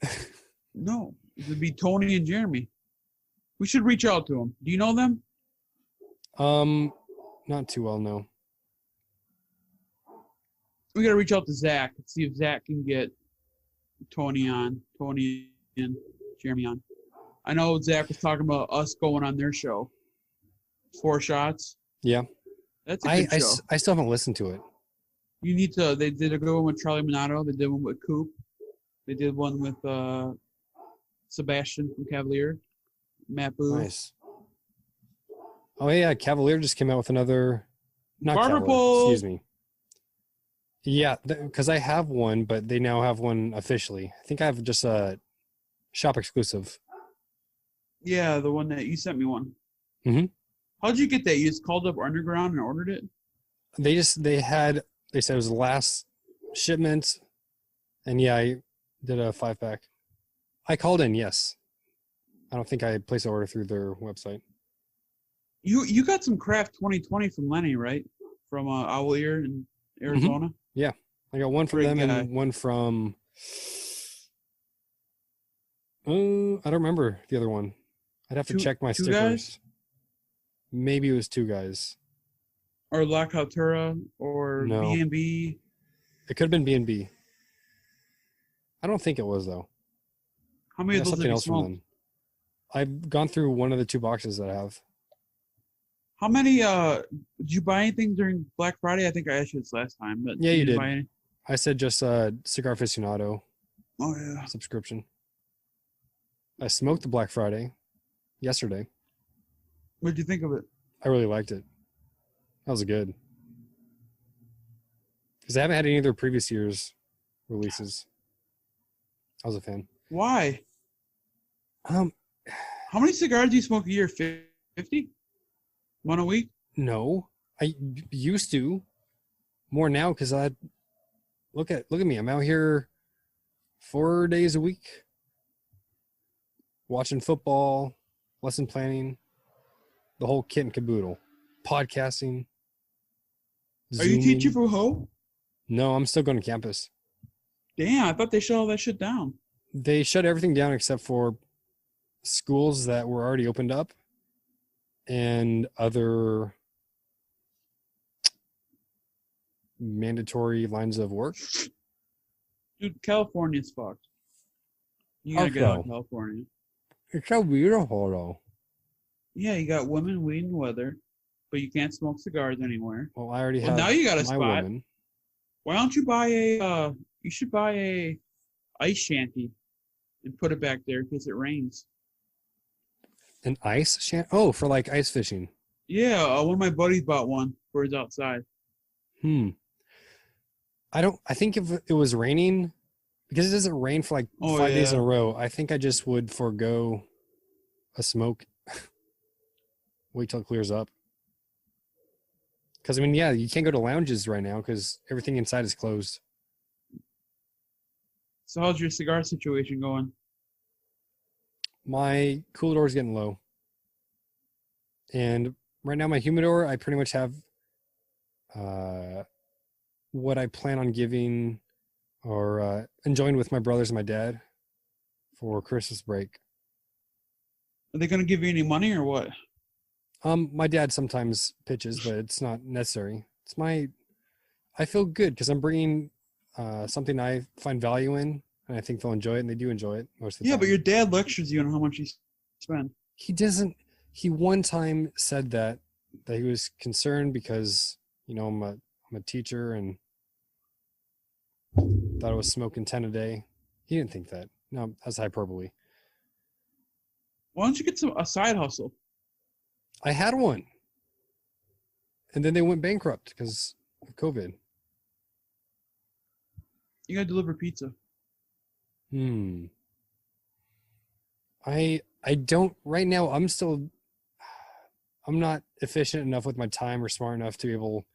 No. It would be Tony and Jeremy. We should reach out to them. Do you know them? Not too well, no. We got to reach out to Zach and see if Zach can get Tony and Jeremy on. I know Zach was talking about us going on their show. 4 Shots. Yeah. That's a good show. I still haven't listened to it. You need to. They did a good one with Charlie Minato. They did one with Coop. They did one with Sebastian from Cavalier. Matt Booth. Nice. Oh yeah, Cavalier just came out with another. Not Barber Cavalier, pole. excuse me. Yeah, because I have one, but they now have one officially. I think I have just a shop exclusive. Yeah, the one that you sent me one. Mm-hmm. How'd you get that? You just called up Underground and ordered it? They said it was the last shipment, and yeah, I did a 5-pack. I called in, yes. I don't think I placed an order through their website. You got some Craft 2020 from Lenny, right? From Owl Ear in Arizona? Mm-hmm. Yeah. I got one from them and one from I don't remember the other one. I'd have to check my stickers. Guys? Maybe it was 2 guys. or La Cultura or No, B&B. it could have been B&B. I don't think it was though. How many I of got those have something you else from smoked? them. I've gone through one of the 2 boxes that I have. How many did you buy anything during Black Friday? I think I asked you this last time, but Yeah, you you didn't did. buy any. I said just Cigar Aficionado Oh yeah. subscription. I smoked the Black Friday yesterday. What'd you think of it? I really liked it. That was good. Because I haven't had any of their previous years' releases. I was a fan. Why? Um, How many cigars do you smoke a year? 50? One a week? no, I used to more now because I look at me. I'm out here 4 days a week watching football, lesson planning, the whole kit and caboodle, podcasting, Are you teaching Zooming. from home? No, I'm still going to campus. Damn, I thought they shut all that shit down. They shut everything down except for schools that were already opened up and other mandatory lines of work. Dude, California's fucked. You gotta get out of California. It's so beautiful though. Yeah, you got women, weed, and weather, but you can't smoke cigars anywhere. Well, I already Well, have now you got a my spot. woman. Why don't you buy a you should buy a ice shanty and put it back there in case it rains. An ice shanty? Oh, for like ice fishing. Yeah, one of my buddies bought one for his outside. I think if it was raining, because it doesn't rain for like 5 days in a row, I think I just would forego a smoke. Wait till it clears up. Because, I mean, yeah, you can't go to lounges right now because everything inside is closed. So how's your cigar situation going? My cooler is getting low. And right now, my humidor, I pretty much have what I plan on giving or enjoying with my brothers and my dad for Christmas break. Are they gonna give you any money or what? My dad sometimes pitches, but it's not necessary. I feel good because I'm bringing something I find value in, and I think they'll enjoy it, and they do enjoy it most of the Yeah, time. but your dad lectures you on how much you spend. He doesn't. He one time said that he was concerned because I'm a teacher and thought I was smoking 10 a day. He didn't think that. No, that's hyperbole. Why don't you get a side hustle? I had one, and then they went bankrupt because of COVID. You gotta deliver pizza. I don't right now. I'm not efficient enough with my time or smart enough to be able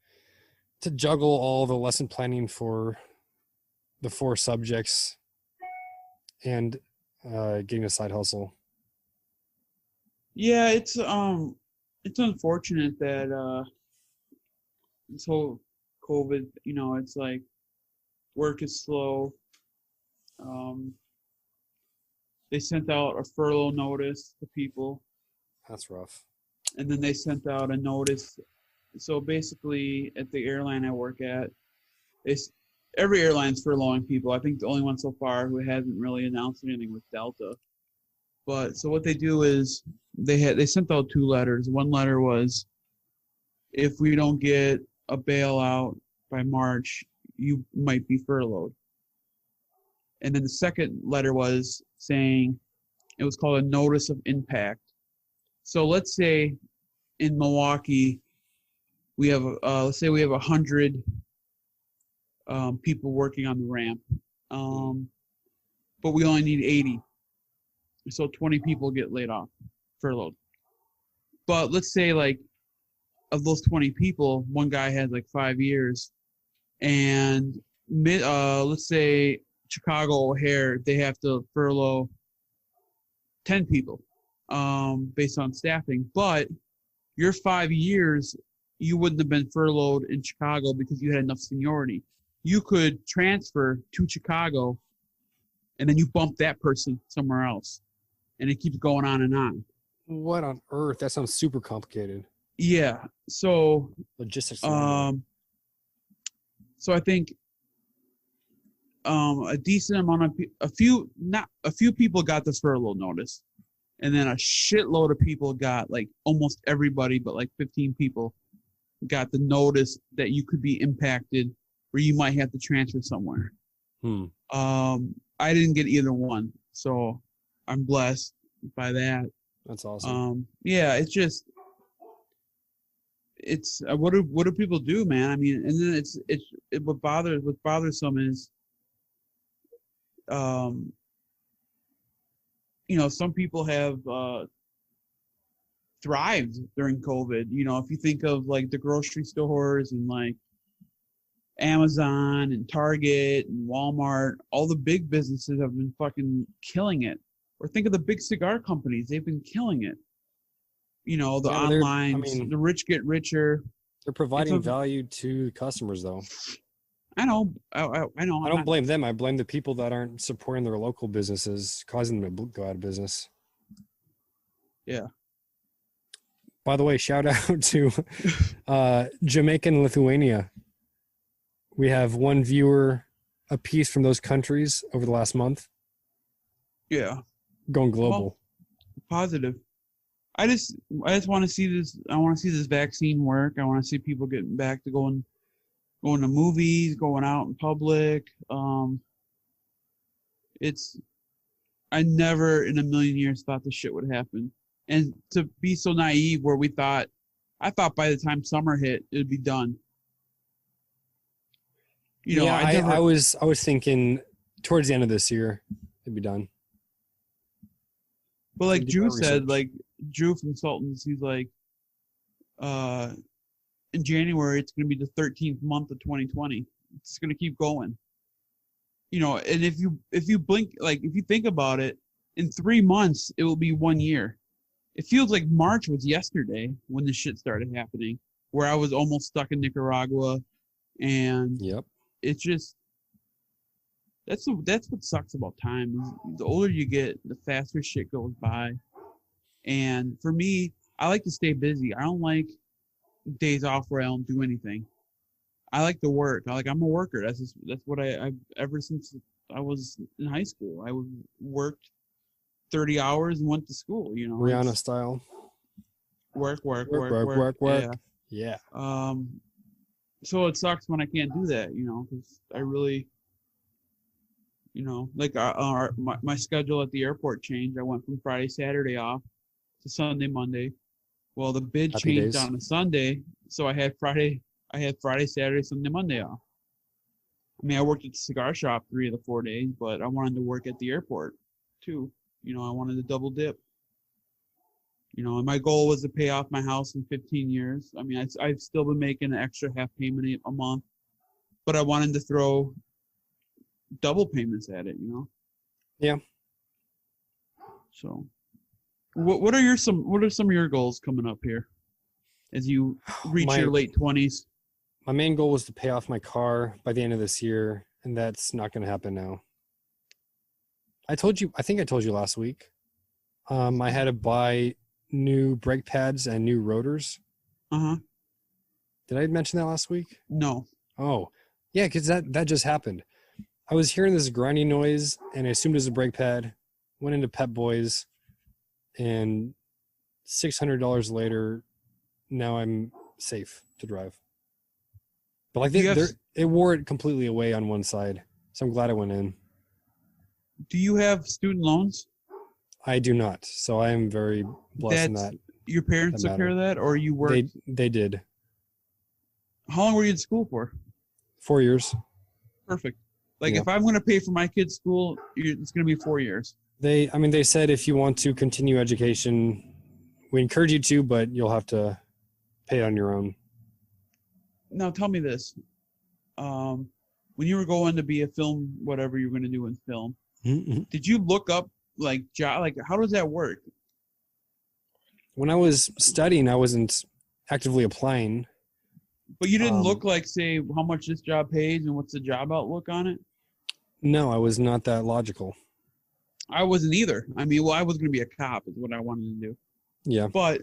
to juggle all the lesson planning for the 4 subjects and getting a side hustle. Yeah, it's unfortunate that this whole COVID, it's like work is slow. They sent out a furlough notice to people, That's rough. and then they sent out a notice. So basically, at the airline I work at, every airline's furloughing people. I think the only one so far who hasn't really announced anything was Delta. But so what they do is they sent out 2 letters. One letter was, if we don't get a bailout by March, you might be furloughed. And then the second letter was saying, it was called a notice of impact. So let's say in Milwaukee, we have let's say we have 100 people working on the ramp, but we only need 80. So 20 people get laid off, furloughed. But let's say like of those 20 people, one guy had like 5 years, and let's say Chicago O'Hare, they have to furlough 10 people based on staffing. But your 5 years, you wouldn't have been furloughed in Chicago because you had enough seniority. You could transfer to Chicago, and then you bump that person somewhere else. And it keeps going on and on. What on earth? That sounds super complicated. Yeah. So, Logistics. so I think a decent amount of a few people got the furlough notice, and then a shitload of people got, like, almost everybody, but like 15 people got the notice that you could be impacted, where you might have to transfer somewhere. I didn't get either one, so I'm blessed by that. That's awesome. Yeah, it's just, it's what do people do, man? I mean, and then what's bothersome is, some people have thrived during COVID. If you think of, like, the grocery stores and, like, Amazon and Target and Walmart, all the big businesses have been fucking killing it. Or think of the big cigar companies; they've been killing it. The online, the rich get richer. They're providing value to customers, though. I know. I know. I don't blame them. I blame the people that aren't supporting their local businesses, causing them to go out of business. Yeah. By the way, shout out to Jamaica and Lithuania. We have one viewer apiece from those countries over the last month. Yeah. Going global. Well, positive. I just want to see this. I want to see this vaccine work. I want to see people getting back to going to movies, going out in public. I never in a million years thought this shit would happen. And to be so naive, where I thought by the time summer hit, it'd be done. I was thinking towards the end of this year, it'd be done. But like Drew said, like Drew from Sultans, he's like, in January, it's going to be the 13th month of 2020. It's going to keep going. And if you blink, like, if you think about it, in 3 months, it will be 1 year. It feels like March was yesterday when this shit started happening, where I was almost stuck in Nicaragua. And yep. It's just, that's what sucks about time. The older you get, the faster shit goes by. And for me, I like to stay busy. I don't like days off where I don't do anything. I like to work. I'm a worker. That's what I've ever since I was in high school. I worked 30 hours and went to school. Rihanna style. Work. Yeah. So it sucks when I can't do that. Because I really, like my schedule at the airport changed. I went from Friday, Saturday off to Sunday, Monday. Well, the bid changed on a Sunday, so I had Friday, Saturday, Sunday, Monday off. I mean, I worked at the cigar shop 3 of the 4 days, but I wanted to work at the airport too. I wanted to double dip. And my goal was to pay off my house in 15 years. I mean, I've still been making an extra half payment a month, but I wanted to throw double payments at it. Yeah. So. What are some of your goals coming up here as you reach your late 20s? My main goal was to pay off my car by the end of this year, and that's not going to happen now. I think I told you last week. I had to buy new brake pads and new rotors. Uh-huh. Did I mention that last week? No. Oh, yeah, because that just happened. I was hearing this grinding noise, and I assumed it was a brake pad. Went into Pep Boys. And $600 later, now I'm safe to drive. But like it wore it completely away on one side, so I'm glad I went in. Do you have student loans? I do not, so I am very blessed in that. Your parents took care of that, or you worked? They did. How long were you in school for? 4 years. Perfect. Like, if I'm going to pay for my kid's school, it's going to be 4 years. They said if you want to continue education, we encourage you to, but you'll have to pay it on your own. Now tell me this. When you were going to be a film, whatever you're going to do in film, did you look up how does that work? When I was studying, I wasn't actively applying. But you didn't look say how much this job pays and what's the job outlook on it? No, I was not that logical. I wasn't either. I mean, I was going to be a cop is what I wanted to do. Yeah. But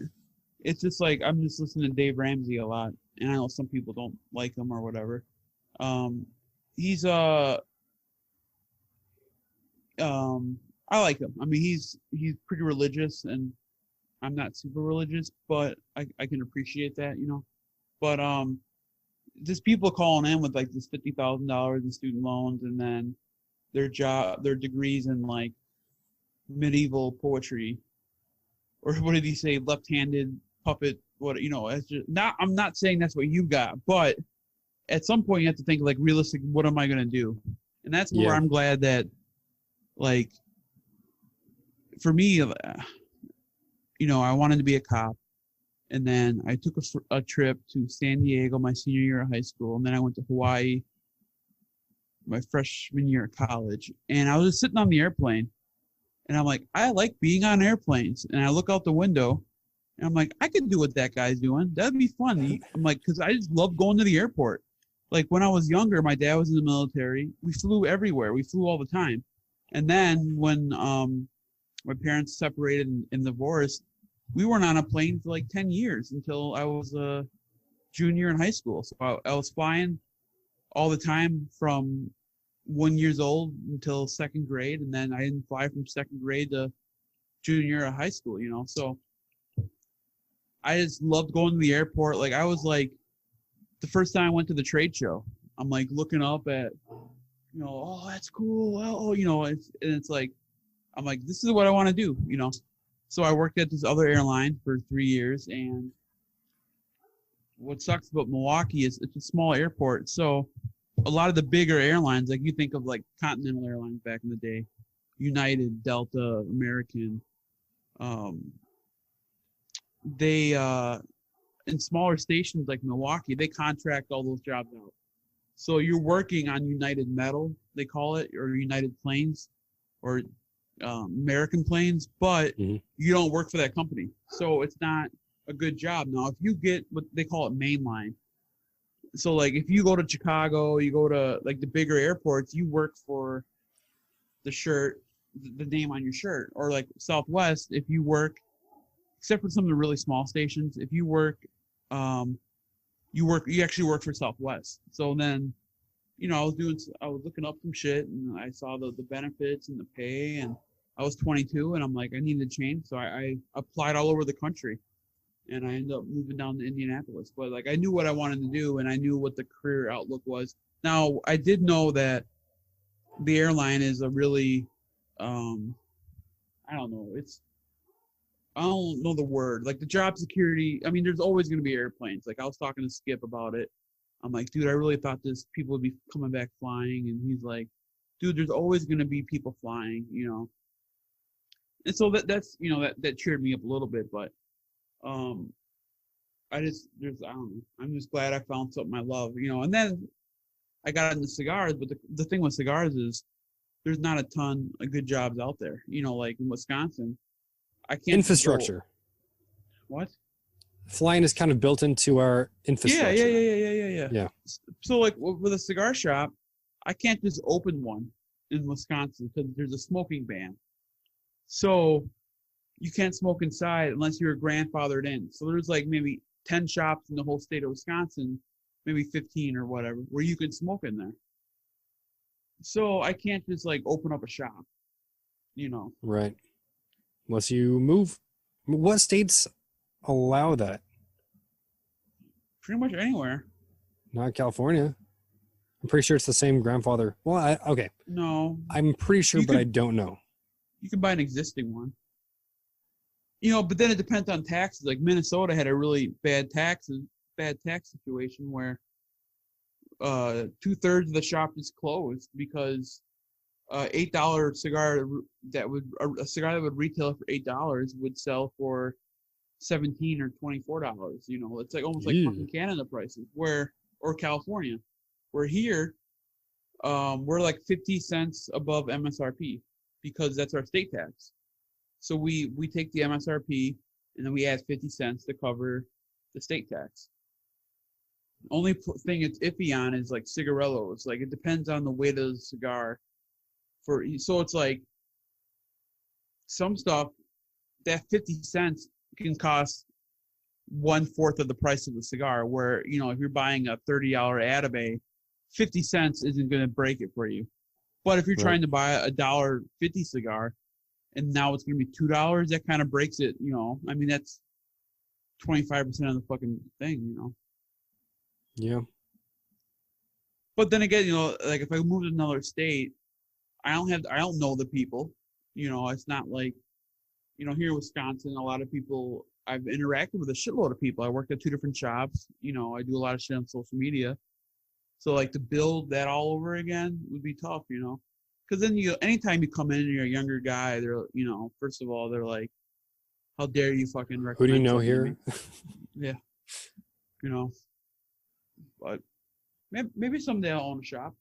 it's just like I'm just listening to Dave Ramsey a lot, and I know some people don't like him or whatever. He's I like him. I mean, he's pretty religious, and I'm not super religious, but I can appreciate that, you know. But just people calling in with like this $50,000 in student loans, and then their degrees in like medieval poetry, or what did he say, left-handed puppet? What, you know? It's just not. I'm not saying that's what you got, but at some point you have to think like realistic. What am I gonna do? And that's where Yeah. I'm glad that, like, for me, you know, I wanted to be a cop. And then I took a trip to San Diego my senior year of high school. And then I went to Hawaii my freshman year of college. And I was just sitting on the airplane. And I'm like, I like being on airplanes. And I look out the window. And I'm like, I could do what that guy's doing. That'd be fun. I'm like, because I just love going to the airport. Like when I was younger, my dad was in the military. We flew everywhere. We flew all the time. And then when my parents separated and divorced, we weren't on a plane for like 10 years until I was a junior in high school. So I was flying all the time from 1 year old until second grade. And then I didn't fly from second grade to junior high school, you know? So I just loved going to the airport. Like I was like, the first time I went to the trade show, I'm like looking up at, you know, oh, that's cool. Oh, you know, it's like, I'm like, this is what I want to do, you know? So I worked at this other airline for 3 years, and what sucks about Milwaukee is it's a small airport. So a lot of the bigger airlines, like you think of like Continental Airlines back in the day, United, Delta, American, they in smaller stations like Milwaukee, they contract all those jobs out. So you're working on United Metal, they call it, or United Planes, or American Planes, but you don't work for that company. So it's not a good job. Now, if you get what they call it mainline, so like if you go to Chicago, you go to like the bigger airports, you work for the shirt, the name on your shirt, or like Southwest, if you work, except for some of the really small stations, if you work, you actually work for Southwest. So then, you know, I was looking up some shit, and I saw the benefits and the pay, and I was 22, and I'm like, I need to change. So I applied all over the country, and I ended up moving down to Indianapolis. But like, I knew what I wanted to do, and I knew what the career outlook was. Now, I did know that the airline is a really, I don't know, I don't know the word, like the job security. I mean, there's always going to be airplanes. Like I was talking to Skip about it. I'm like, dude, I really thought people would be coming back flying. And he's like, dude, there's always going to be people flying, you know? And so that's, you know, that cheered me up a little bit, but, I don't know. I'm just glad I found something I love, you know? And then I got into cigars, but the thing with cigars is there's not a ton of good jobs out there, you know, like in Wisconsin. I can't Infrastructure. What? Flying is kind of built into our infrastructure. Yeah. So like with a cigar shop, I can't just open one in Wisconsin because there's a smoking ban. So you can't smoke inside unless you're grandfathered in. So there's like maybe 10 shops in the whole state of Wisconsin, maybe 15 or whatever, where you can smoke in there. So I can't just like open up a shop, you know. Right. Unless you move. What states allow that? Pretty much anywhere. Not California. I'm pretty sure it's the same grandfather. Well, okay. No. I'm pretty sure, but I don't know. You can buy an existing one. You know, but then it depends on taxes. Like Minnesota had a really bad tax situation where 2/3 of the shop is closed because $8 cigar a cigar that would retail for $8 would sell for $17 or $24. You know, it's like almost like fucking Canada prices, or California, where here we're like 50 cents above MSRP because that's our state tax. So we take the MSRP and then we add 50 cents to cover the state tax. Only thing it's iffy on is like cigarillos. Like it depends on the weight of the cigar. So it's like some stuff that 50 cents can cost 1/4 of the price of the cigar. Where if you're buying a $30 Atabay, 50 cents isn't going to break it for you. But if you're Right. trying to buy a $1.50 cigar, and now it's going to be $2, that kind of breaks it. I mean that's 25% of the fucking thing. Yeah. But then again, like if I move to another state, I don't know the people. It's not like, here in Wisconsin, a lot of people, I've interacted with a shitload of people. I worked at 2 different shops. I do a lot of shit on social media. So like to build that all over again would be tough, because then anytime you come in and you're a younger guy, they're, first of all, they're like, how dare you fucking recommend Who do you know something to me? here? Yeah. But maybe someday I'll own a shop.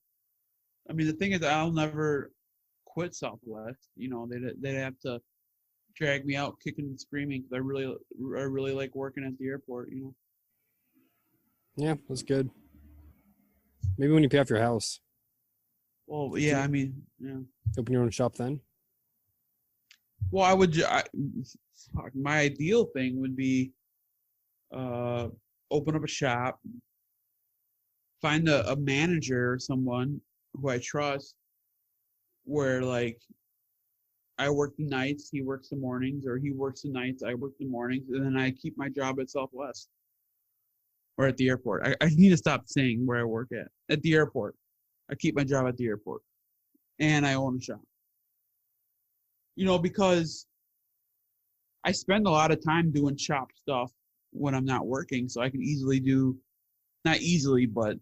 I mean, the thing is, I'll never quit Southwest. They'd have to drag me out kicking and screaming because I really like working at the airport. Yeah, that's good. Maybe when you pay off your house, Well, yeah, I mean, yeah. open your own shop then. Well, my ideal thing would be open up a shop, find a manager or someone who I trust, where like I work the nights, he works the mornings, or he works the nights, I work the mornings, and then I keep my job at Southwest or at the airport. I need to stop saying where I work at. At the airport. I keep my job at the airport. And I own a shop. Because I spend a lot of time doing shop stuff when I'm not working, so I can easily do, not easily, but,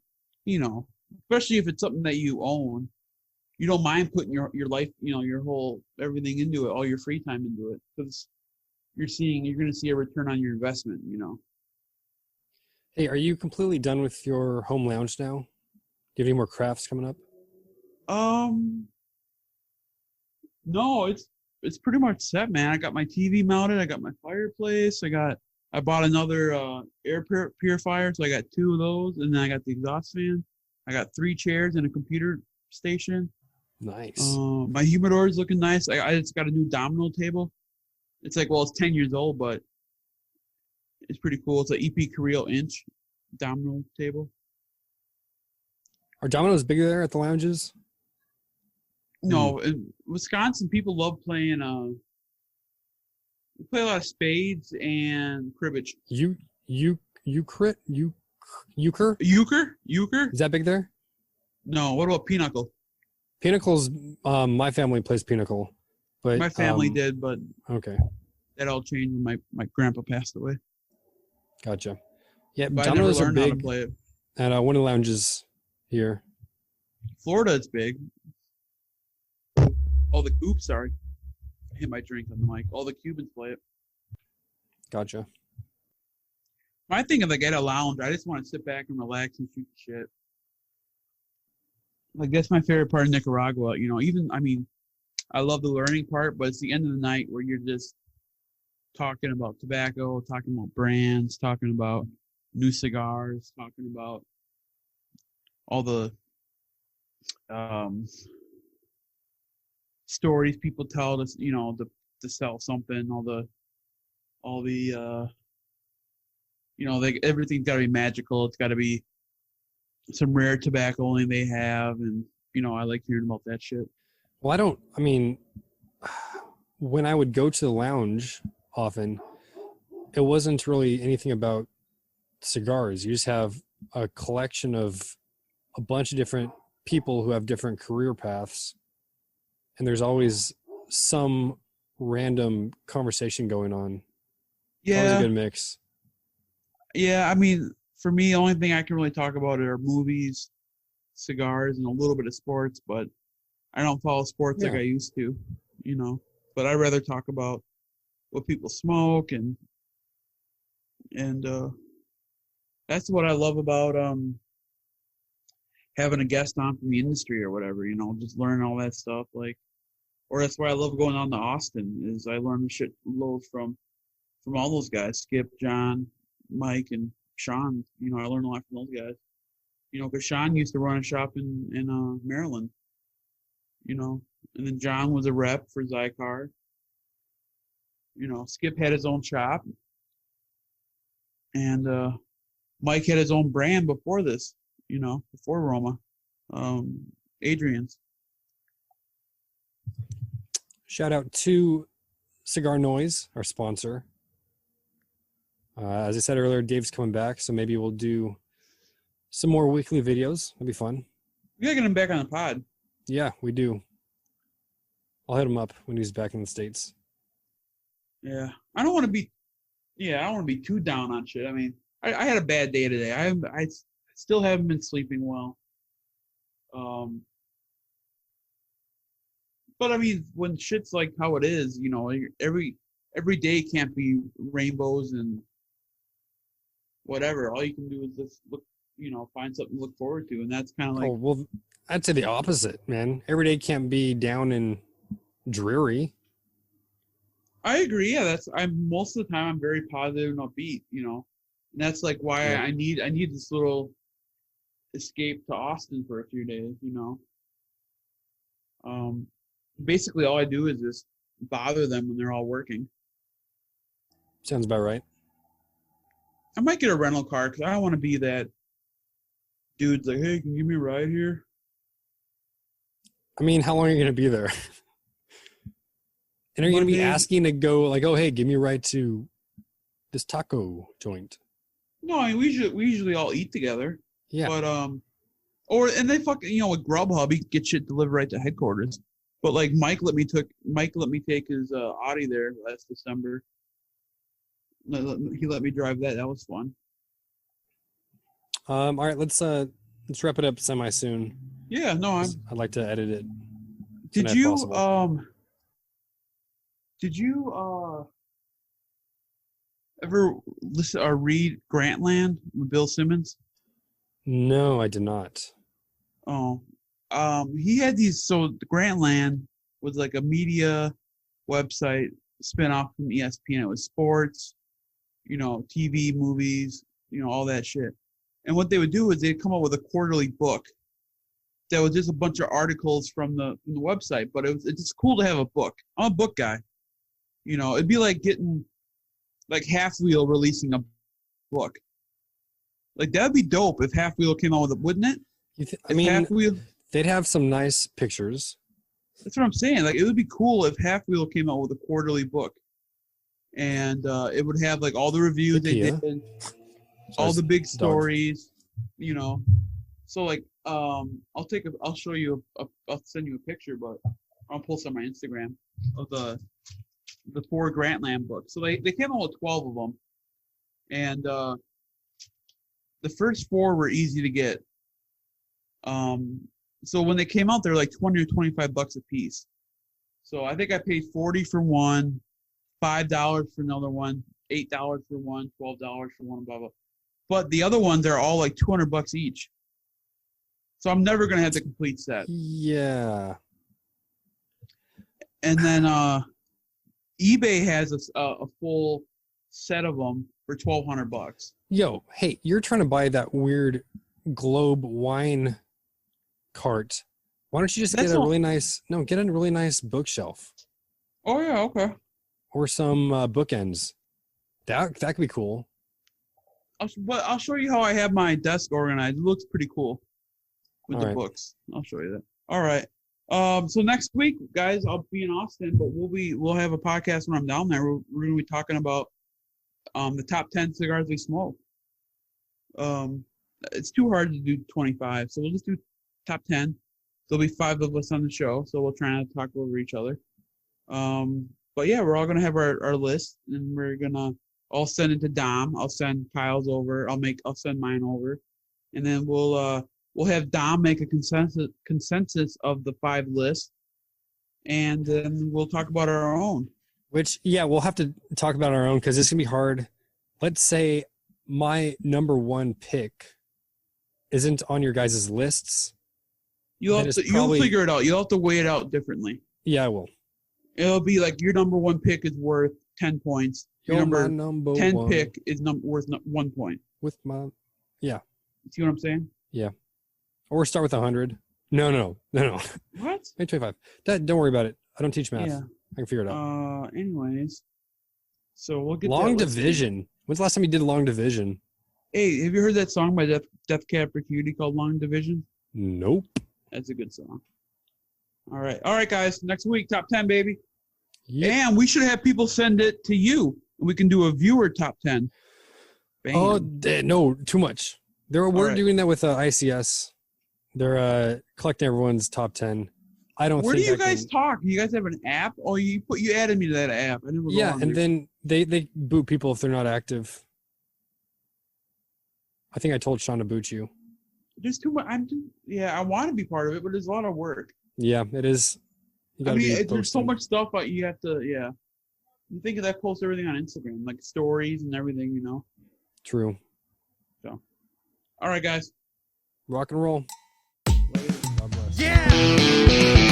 especially if it's something that you own, you don't mind putting your life, your whole everything into it, all your free time into it, because you're going to see a return on your investment. Hey, are you completely done with your home lounge now? Do you have any more crafts coming up? No, it's pretty much set, man. I got my TV mounted. I got my fireplace. I bought another air purifier, so I got 2 of those, and then I got the exhaust fan. I got 3 chairs and a computer station. Nice. My humidor is looking nice. I just got a new domino table. It's like, well, it's 10 years old, but it's pretty cool. It's an EP Carrillo inch domino table. Are dominoes bigger there at the lounges? No, in Wisconsin, people love playing. We play a lot of spades and cribbage. Euchre? Euchre? Is that big there? No. What about pinochle? Pinnacles, my family plays pinnacle. But My family did, but okay. that all changed when my grandpa passed away. Gotcha. Yeah, But I never dominoes are learned how to big play it. at one of the lounges here. Florida, it's big. Oh, sorry. I hit my drink on the mic. All the Cubans play it. Gotcha. My thing is like at a lounge, I just want to sit back and relax and shoot shit. Like that's my favorite part of Nicaragua. I love the learning part, but it's the end of the night where you're just talking about tobacco, talking about brands, talking about new cigars, talking about all the stories people tell us, to sell something, everything's got to be magical. It's got to be some rare tobacco only they have, and I like hearing about that shit. Well, when I would go to the lounge often, it wasn't really anything about cigars. You just have a collection of a bunch of different people who have different career paths, and there's always some random conversation going on. Yeah. Always a good mix. Yeah, I mean, for me, the only thing I can really talk about are movies, cigars, and a little bit of sports, but I don't follow sports like I used to, But I'd rather talk about what people smoke and that's what I love about having a guest on from the industry or whatever, just learn all that stuff. Or that's why I love going on to Austin is I learn shit loads from all those guys, Skip, John, Mike, and Sean. I learned a lot from those guys. Because Sean used to run a shop in Maryland. And then John was a rep for Zycar. Skip had his own shop. And Mike had his own brand before this, before Roma. Adrian's. Shout out to CigarNoise, our sponsor. As I said earlier, Dave's coming back, so maybe we'll do some more weekly videos. That'd be fun. We gotta get him back on the pod. Yeah, we do. I'll hit him up when he's back in the States. Yeah, I don't want to be too down on shit. I mean, I had a bad day today. I still haven't been sleeping well. But I mean, when shit's like how it is, every day can't be rainbows and whatever. All you can do is just look, find something to look forward to, and that's kind of like. Oh well, I'd say the opposite, man. Every day can't be down and dreary. I agree. Yeah, I'm most of the time I'm very positive and upbeat, and that's like why I need this little escape to Austin for a few days, Basically all I do is just bother them when they're all working. Sounds about right. I might get a rental car because I don't want to be that dude's like, hey, can you give me a ride here? I mean, how long are you going to be there? And are you going to be asking to go like, oh, hey, give me a ride to this taco joint? No, I mean, we usually all eat together. Yeah. But, and they fucking, with Grubhub, you get shit delivered right to headquarters. But like Mike let me take his Audi there last December. He let me drive that. That was fun. All right, let's wrap it up semi soon. Yeah, no, I'd like to edit it. Did you ever listen or read Grantland with Bill Simmons? No, I did not. Oh, he had these. So the Grantland was like a media website spinoff from ESPN. It was sports, TV, movies, all that shit. And what they would do is they'd come up with a quarterly book that was just a bunch of articles from the website. But it's just cool to have a book. I'm a book guy. It'd be like getting like Half Wheel releasing a book. Like that'd be dope if Half Wheel came out with it, wouldn't it? I mean, Half Wheel, they'd have some nice pictures. That's what I'm saying. Like it would be cool if Half Wheel came out with a quarterly book, and it would have like all the reviews they did, all the big stories, So like, I'll show you. I'll send you a picture, but I'll post on my Instagram of the 4 Grantland books. So they came out with 12 of them, and the first 4 were easy to get. So when they came out, they're like $20 or $25 a piece. So I think I paid $40 for one, $5 for another one, $8 for one, $12 for one, blah blah. But the other ones are all like $200 each. So I'm never gonna have the complete set. Yeah. And then eBay has a full set of them for $1,200. Yo, hey, you're trying to buy that weird Globe wine cart. Why don't you just get a really nice bookshelf? Oh yeah, okay. Or some bookends. That could be cool. I'll show you how I have my desk organized. It looks pretty cool with the books. I'll show you that. All right. So next week, guys, I'll be in Austin, but we'll have a podcast when I'm down there. We're gonna be talking about the top 10 cigars we smoke. It's too hard to do 25, so we'll just do top 10. There'll be 5 of us on the show, so we'll try not to talk over each other. But yeah, we're all gonna have our list, and we're gonna all send it to Dom. I'll send Kyle's over. I'll send mine over, and then we'll have Dom make a consensus of the 5 lists, and then we'll talk about our own. Which, yeah, we'll have to talk about our own because it's gonna be hard. Let's say my number 1 pick isn't on your guys' lists. You'll figure it out. You'll have to weigh it out differently. Yeah, I will. It'll be like your number 1 pick is worth 10 points. Your number 10 one. Pick is worth 1 point. With my, yeah. See what I'm saying? Yeah. Or start with 100. No. What? Maybe 25. Don't worry about it. I don't teach math. Yeah. I can figure it out. Anyways, so we'll get long division When's the last time you did Long Division? Hey, have you heard that song by Def Cab for Cutie called Long Division? Nope. That's a good song. All right, guys. Next week, top 10, baby. Yeah. And we should have people send it to you. We can do a viewer top 10. Bam. Oh no, too much. We're doing that with ICS. They're collecting everyone's top 10. I don't. Where think do you guys talk? You guys have an app? Oh, you added me to that app. I never. Yeah, and then they boot people if they're not active. I think I told Sean to boot you. There's too much. I want to be part of it, but there's a lot of work. Yeah, it is. I mean, there's so much stuff, but you have to. Yeah. You think of that, post everything on Instagram, like stories and everything, you know. True. So, all right, guys. Rock and roll. Later. God bless. Yeah!